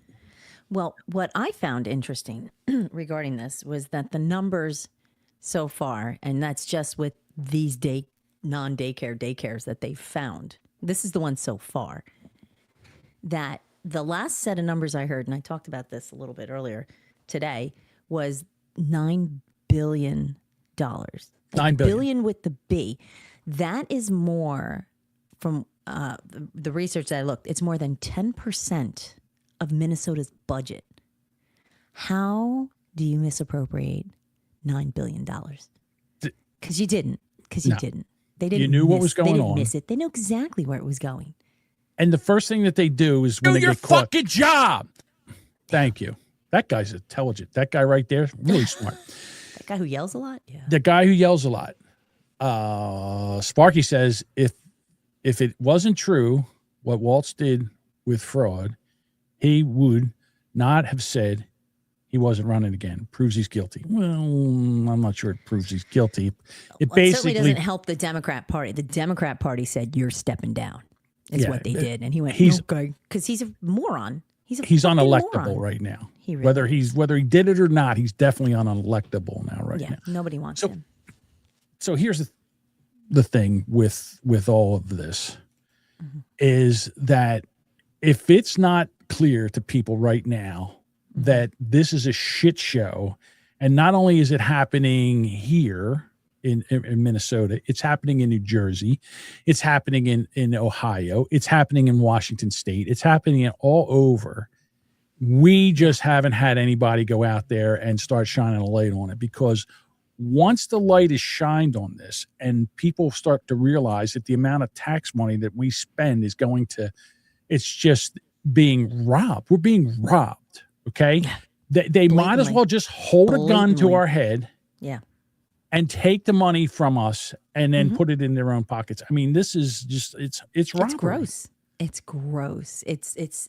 Well, what I found interesting regarding this was that the numbers so far, and that's just with these daycares that they've found. This is the one so far. That the last set of numbers I heard, and I talked about this a little bit earlier today, was $9 billion. $9 billion with the B. That is more, from the research that I looked, it's more than 10% of Minnesota's budget. How do you misappropriate $9 billion? Because you didn't. They didn't. You knew what was going on. They didn't miss it. They knew exactly where it was going. And the first thing that they do is when they get caught. Do your fucking job. Thank you. That guy's intelligent. That guy right there, really smart. That guy who yells a lot? Yeah. The guy who yells a lot. Sparky says if it wasn't true what Walz did with fraud, he would not have said he wasn't running again. Proves he's guilty. Well, I'm not sure it proves he's guilty. It basically certainly doesn't help the Democrat Party. The Democrat Party said you're stepping down. Is what they did, and he went, okay, because he's a moron. He's unelectable moron. right now. He really whether he did it or not, he's definitely unelectable now. Now, nobody wants him. So here's the thing with all of this is that if it's not clear to people right now that this is a shit show, and not only is it happening here, in Minnesota. It's happening in New Jersey. It's happening in Ohio. It's happening in Washington State. It's happening all over. We just haven't had anybody go out there and start shining a light on it, because once the light is shined on this and people start to realize that the amount of tax money that we spend is going to, it's just being robbed. We're being robbed. Okay. They might as well just hold a gun to our head. Yeah. And take the money from us and then put it in their own pockets. I mean, this is just, it's robbery. It's gross. It's gross.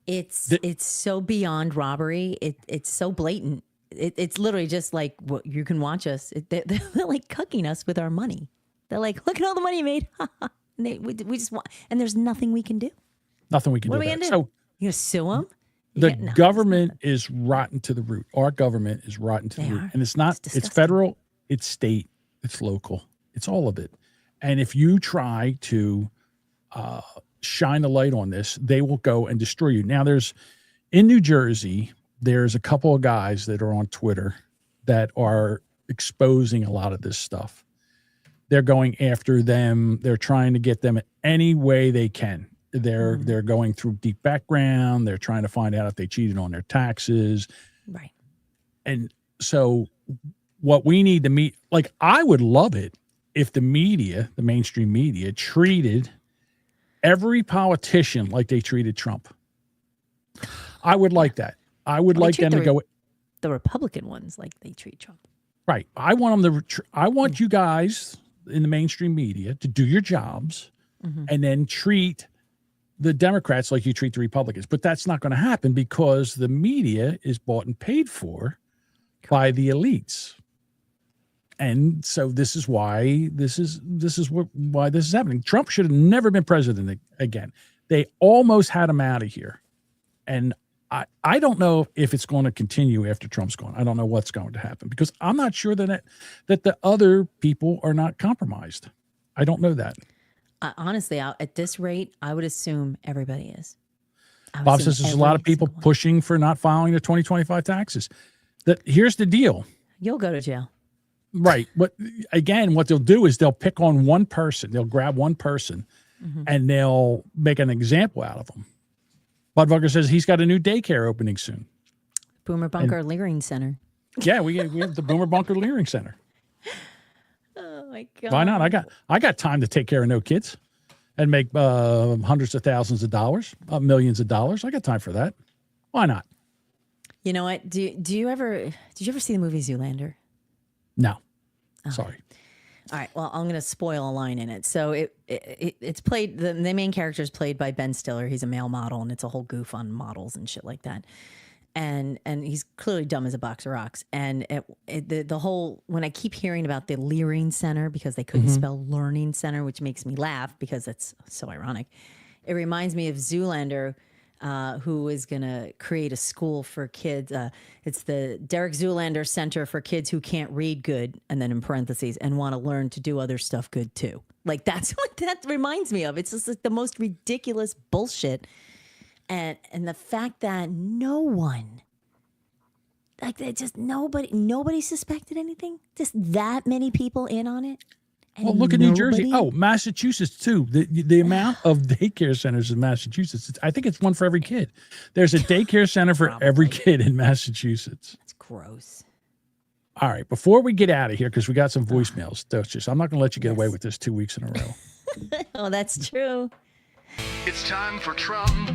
It's so beyond robbery. It's so blatant. It's literally just like, well, you can watch us. They're like cucking us with our money. They're like, look at all the money you made. And we just want, and there's nothing we can do. Nothing we can do. What are we gonna do? So you gonna sue them? the government is rotten to the root. Our government is rotten to the root. And it's not, it's federal, it's state, it's local, it's all of it. And if you try to shine a light on this, they will go and destroy you. Now in New Jersey, there's a couple of guys that are on Twitter that are exposing a lot of this stuff. They're going after them. They're trying to get them any way they can. They're going through deep background. They're trying to find out if they cheated on their taxes. Right. And so what we need to meet, like, I would love it if the media, the mainstream media, treated every politician like they treated Trump. I would like that. I would like them to go. The Republican ones like they treat Trump. Right. I want them to. I want you guys in the mainstream media to do your jobs and then treat the Democrats like you treat the Republicans. But that's not going to happen because the media is bought and paid for by the elites. And so this is why why this is happening. Trump should have never been president again. They almost had him out of here. And I don't know if it's going to continue after Trump's gone. I don't know what's going to happen because I'm not sure that the other people are not compromised. I don't know that. Honestly, at this rate, I would assume everybody is. Bob says there's a lot of people pushing for not filing the 2025 taxes. Here's the deal. You'll go to jail. Right. But again, what they'll do is they'll pick on one person. They'll grab one person and they'll make an example out of them. Budweiser says he's got a new daycare opening soon. Boomer Bunker Leering Center. Yeah, we have the Boomer Bunker Leering Center. Oh my God! Why not? I got time to take care of no kids and make hundreds of thousands of dollars, millions of dollars. I got time for that. Why not? You know what? Did you ever see the movie Zoolander? No. Sorry. All right. Well, I'm going to spoil a line in it. So it's played. The main character is played by Ben Stiller. He's a male model, and it's a whole goof on models and shit like that. And he's clearly dumb as a box of rocks. And the whole, when I keep hearing about the Leering Center because they couldn't spell Learning Center, which makes me laugh because it's so ironic. It reminds me of Zoolander, who is going to create a school for kids. It's the Derek Zoolander Center for kids who can't read good, and then in parentheses, and want to learn to do other stuff good too. Like that's what that reminds me of. It's just like the most ridiculous bullshit. And the fact that no one, like they just nobody suspected anything. Just that many people in on it. Well, look at New Jersey. Oh, Massachusetts too. The amount of daycare centers in Massachusetts. I think it's one for every kid. There's a daycare center for every kid in Massachusetts. That's gross. All right, before we get out of here, because we got some voicemails, I'm not going to let you get away with this 2 weeks in a row. Oh, that's true. It's time for Trump.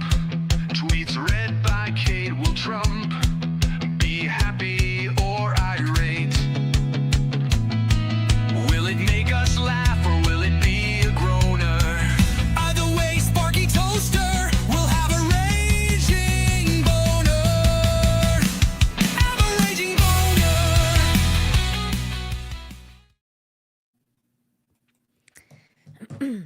Tweets read by Kate. Will Trump be happy or irate? Will it make us laugh or will it be a groaner? Either way, Sparky Toaster will have a raging boner. Have a raging boner.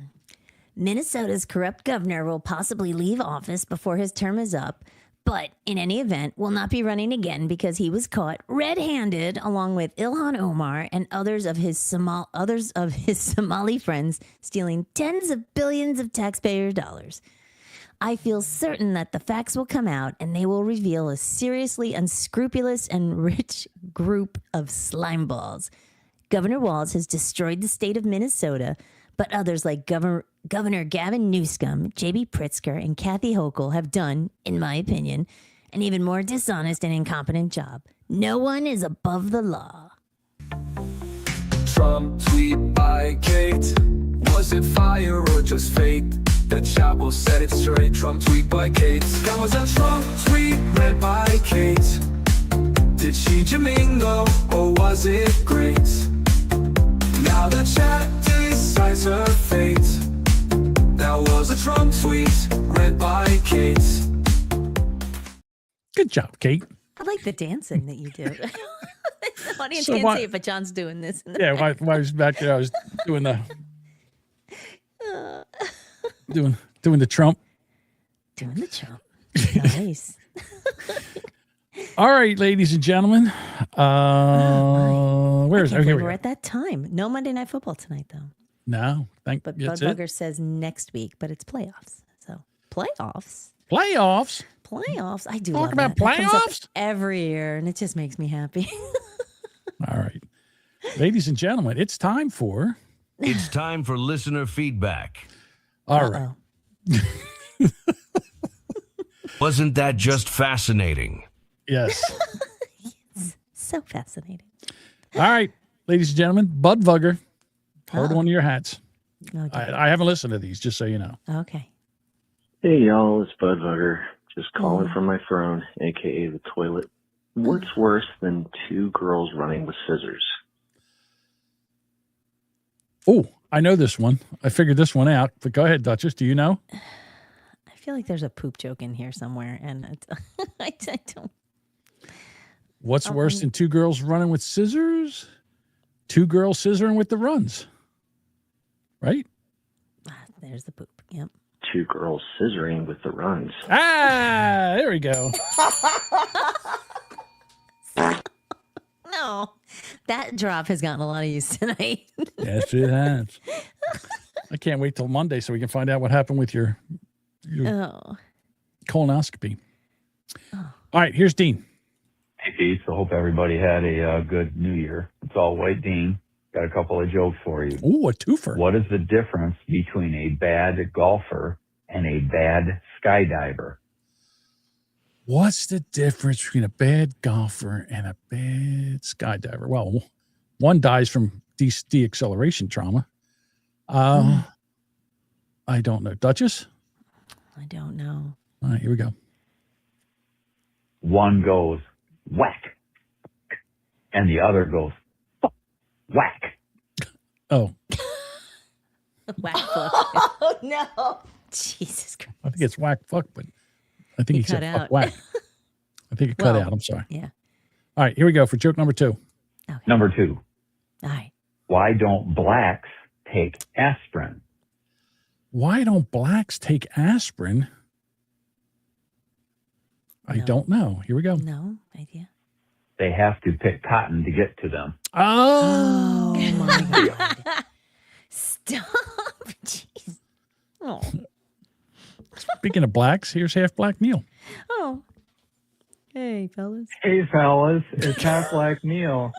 Minnesota's corrupt governor will possibly leave office before his term is up, but in any event will not be running again because he was caught red-handed along with Ilhan Omar and others of his Somali friends stealing tens of billions of taxpayer dollars. I feel certain that the facts will come out and they will reveal a seriously unscrupulous and rich group of slimeballs. Governor Walz has destroyed the state of Minnesota, but others like Governor Gavin Newsom, J.B. Pritzker, and Kathy Hochul have done, in my opinion, an even more dishonest and incompetent job. No one is above the law. Trump tweet by Kate. Was it fire or just fate? The chat will set it straight. Trump tweet by Kate. That was a Trump tweet read by Kate. Did she Jamingo or was it great? Now the chat decides her fate. That was a Trump tweet read by Kate. Good job, Kate. I like the dancing that you do. The audience So can't why- see it, but John's doing this. In the Yeah, back. while I was back there, I was doing the doing the Trump. Doing the Trump. Nice. All right, ladies and gentlemen. Where's I can't here believe we we're go. at that time. No Monday Night Football tonight, though. No, But that's Budbugger it. says next week, but it's playoffs. So playoffs. Playoffs. Playoffs. I do Talk love about that. That comes up playoffs? every year, and it just makes me happy. All right, ladies and gentlemen, it's time for. It's time for listener feedback. All right. Wasn't that just fascinating? Yes. So fascinating. All right, ladies and gentlemen, Budbugger, hold on to your hats. Okay. I haven't listened to these, just so you know. Okay. Hey y'all, it's Budbugger. Just calling from my throne, aka the toilet. What's worse than two girls running with scissors? Oh, I know this one. I figured this one out. But go ahead, Duchess. Do you know? I feel like there's a poop joke in here somewhere, and I don't. What's worse than two girls running with scissors? Two girls scissoring with the runs. Right? There's the poop. Yep. Two girls scissoring with the runs. Ah, there we go. No, that drop has gotten a lot of use tonight. Yes, it has. I can't wait till Monday so we can find out what happened with your colonoscopy. All right, here's Dean. Hey, Pete. So hope everybody had a good New Year. It's all White Dean. Got a couple of jokes for you. Ooh, a twofer. What is the difference between a bad golfer and a bad skydiver? What's the difference between a bad golfer and a bad skydiver? Well, one dies from deacceleration trauma. I don't know. Duchess? I don't know. All right, here we go. One goes whack, and the other goes whack. Oh, Whack fuck. Oh, no. Jesus Christ. I think it's whack fuck, but I think he cut said out. fuck whack. I think it cut Well, out. I'm sorry. Yeah. All right, here we go for joke number 2. Number 2. All right. Why don't blacks take aspirin? Why don't blacks take aspirin? I don't know. Here we go. No idea. They have to pick cotton to get to them. Oh, my God. Stop. Jeez. Oh. Speaking of blacks, here's half black Neil. Oh. Hey, fellas. Hey, fellas, it's Half Black Neil.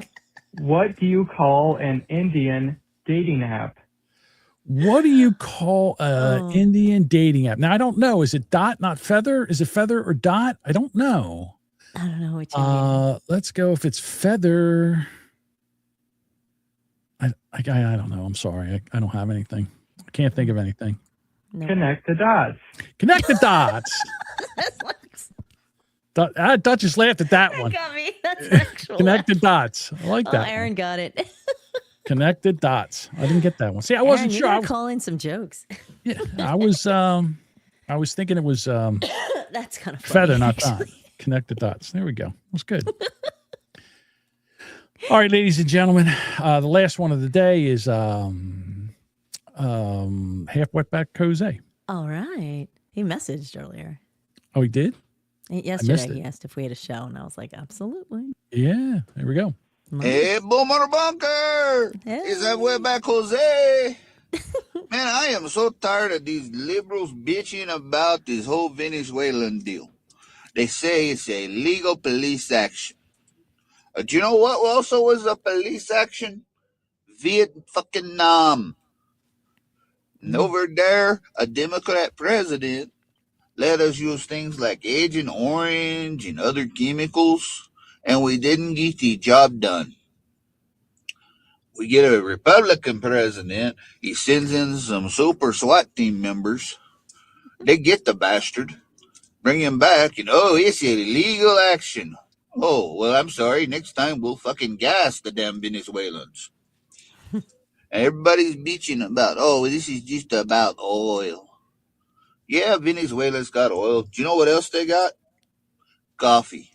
What do you call an Indian dating app? What do you call an Indian dating app? Now, I don't know. Is it dot, not feather? Is it feather or dot? I don't know. I don't know what you mean. Let's go if it's feather. I don't know. I'm sorry. I don't have anything. I can't think of anything. No. Connect the dots. Connect the dots. Duchess laughed at that one. Got me. That's actual. Connect the dots. I like that. Aaron got it. Connected dots. I didn't get that one. See, I wasn't Aaron, sure. You gotta call in some jokes. Yeah, I was thinking it was That's kind of feather, not dot. Connected dots. There we go. That's good. All right, ladies and gentlemen, the last one of the day is half wetback Jose. All right. He messaged earlier. Oh, he did? Yesterday, he asked if we had a show, and I was like, absolutely. Yeah, there we go. Hey, Boomer Bunker! Is that Wetback Jose? Man, I am so tired of these liberals bitching about this whole Venezuelan deal. They say it's a legal police action. Do you know what also was a police action? Vietnam. And over there, a Democrat president let us use things like Agent Orange and other chemicals, and we didn't get the job done. We get a Republican president, he sends in some super SWAT team members. They get the bastard, bring him back, and it's illegal action. Oh, well, I'm sorry. Next time we'll fucking gas the damn Venezuelans. And everybody's bitching about, this is just about oil. Yeah, Venezuela's got oil. Do you know what else they got? Coffee.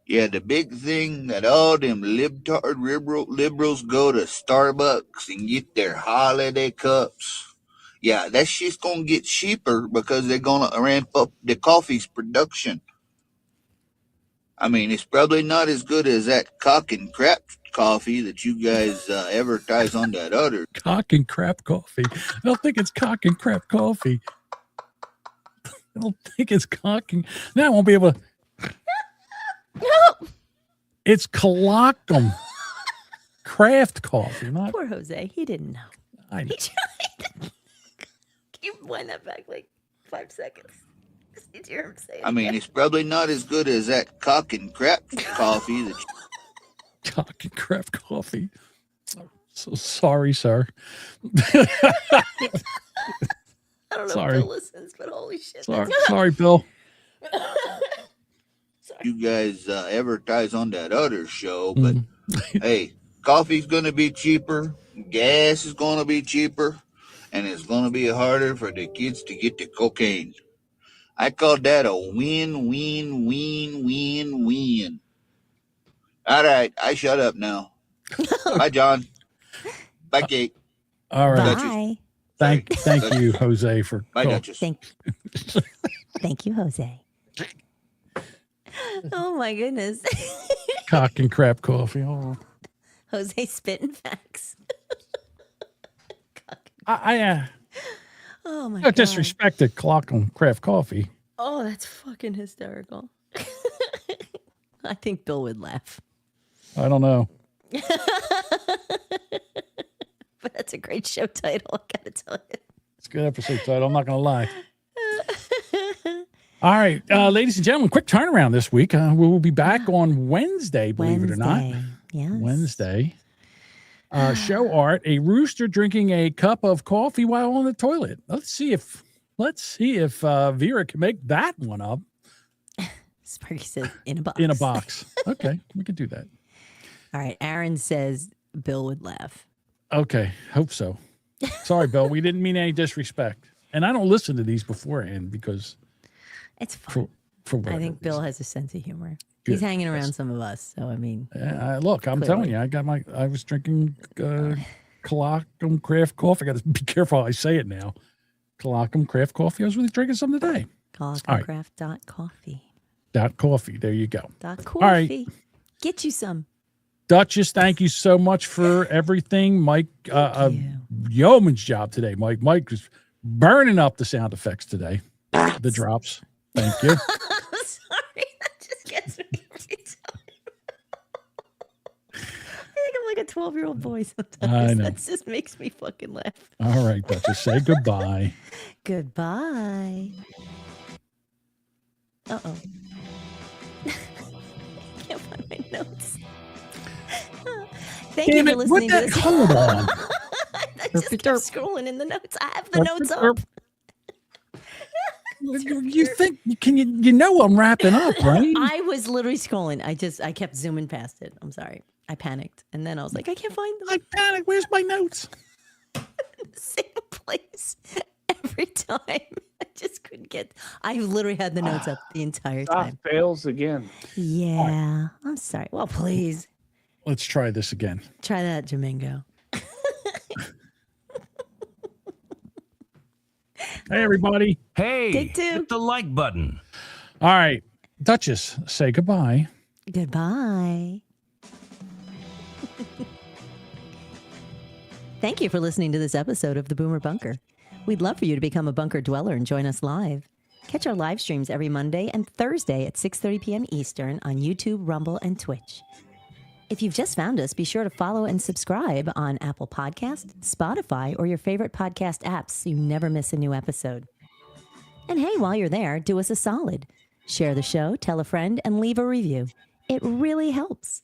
Yeah, the big thing that all them libtard liberals go to Starbucks and get their holiday cups. Yeah, that shit's gonna get cheaper because they're gonna ramp up the coffee's production. I mean, it's probably not as good as that cock and crap coffee that you guys advertise on that other. Cock and crap coffee. I don't think it's cock and crap coffee. I don't think it's cock and... Now I won't be able to... It's Colocum craft coffee. Not... Poor Jose. He didn't know. I know. He tried. Keep wind that back like 5 seconds. Did you hear him say it? I mean, it's probably not as good as that cock and crap coffee that Cock and crap coffee. So sorry, sir. I don't know Sorry. if Bill listens, but holy shit. Sorry, Bill. you guys advertise on that other show. But hey, coffee's going to be cheaper, gas is going to be cheaper, and it's going to be harder for the kids to get the cocaine. I call that a win, win, win, win, win. All right, I shut up now. Bye, John. Bye, Kate. All right. Bye. Thank you, Jose, for Bye, Duchess. Thank you, Jose. Oh my goodness. cock and crap coffee. Oh. Jose spitting facts. Oh my Not god. disrespect to clock and craft coffee. Oh, that's fucking hysterical. I think Bill would laugh. I don't know. But that's a great show title, I gotta tell you. It's a good episode title. I'm not going to lie. All right, ladies and gentlemen, quick turnaround this week. We will be back on Wednesday, believe it or not. Yes. Wednesday. Show art, a rooster drinking a cup of coffee while on the toilet. Let's see if Vera can make that one up. Sparky says in a box. In a box. Okay, we can do that. All right, Aaron says Bill would laugh. Okay, hope so. Sorry, Bill. We didn't mean any disrespect. And I don't listen to these beforehand because it's fun. For whatever I think reason. Bill has a sense of humor. Good. He's hanging around some of us, so I mean. Look, I'm telling you, I was drinking Colocum craft coffee. I got to be careful how I say it now. Colocum craft coffee. I was really drinking some today. Colocumcraft.coffee. .coffee. There you go. .coffee. All right. Get you some. Duchess, thank you so much for everything. Mike, yeoman's job today. Mike is burning up the sound effects today. The drops. Thank you. I'm sorry. That just gets me every time. I think I'm like a 12-year-old boy sometimes. I know. That just makes me fucking laugh. All right, Duchess, say goodbye. Goodbye. Uh-oh. I can't find my notes. Thank you for listening to this. Hold on. I just kept scrolling in the notes. I have the notes up. You think you know I'm wrapping up, right? I was literally scrolling. I kept zooming past it. I'm sorry. I panicked. And then I was like, I can't find them. I panicked. Where's my notes? Same place every time. I just couldn't get. I literally had the notes up the entire time. Fails again. Yeah. I'm sorry. Well, please. Let's try this again. Try that, Domingo. Hey, everybody. Hey, Take two. hit the like button. All right. Duchess, say goodbye. Goodbye. Thank you for listening to this episode of the Boomer Bunker. We'd love for you to become a bunker dweller and join us live. Catch our live streams every Monday and Thursday at 6:30 p.m. Eastern on YouTube, Rumble, and Twitch. If you've just found us, be sure to follow and subscribe on Apple Podcasts, Spotify, or your favorite podcast apps so you never miss a new episode. And hey, while you're there, do us a solid. Share the show, tell a friend, and leave a review. It really helps.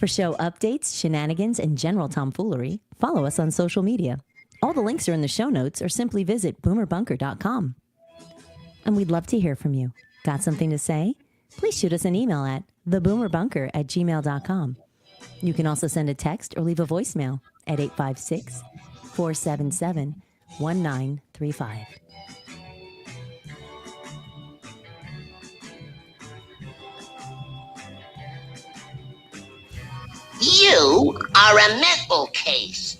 For show updates, shenanigans, and general tomfoolery, follow us on social media. All the links are in the show notes, or simply visit boomerbunker.com. And we'd love to hear from you. Got something to say? Please shoot us an email at theboomerbunker@gmail.com. You can also send a text or leave a voicemail at 856-477-1935. You are a mental case.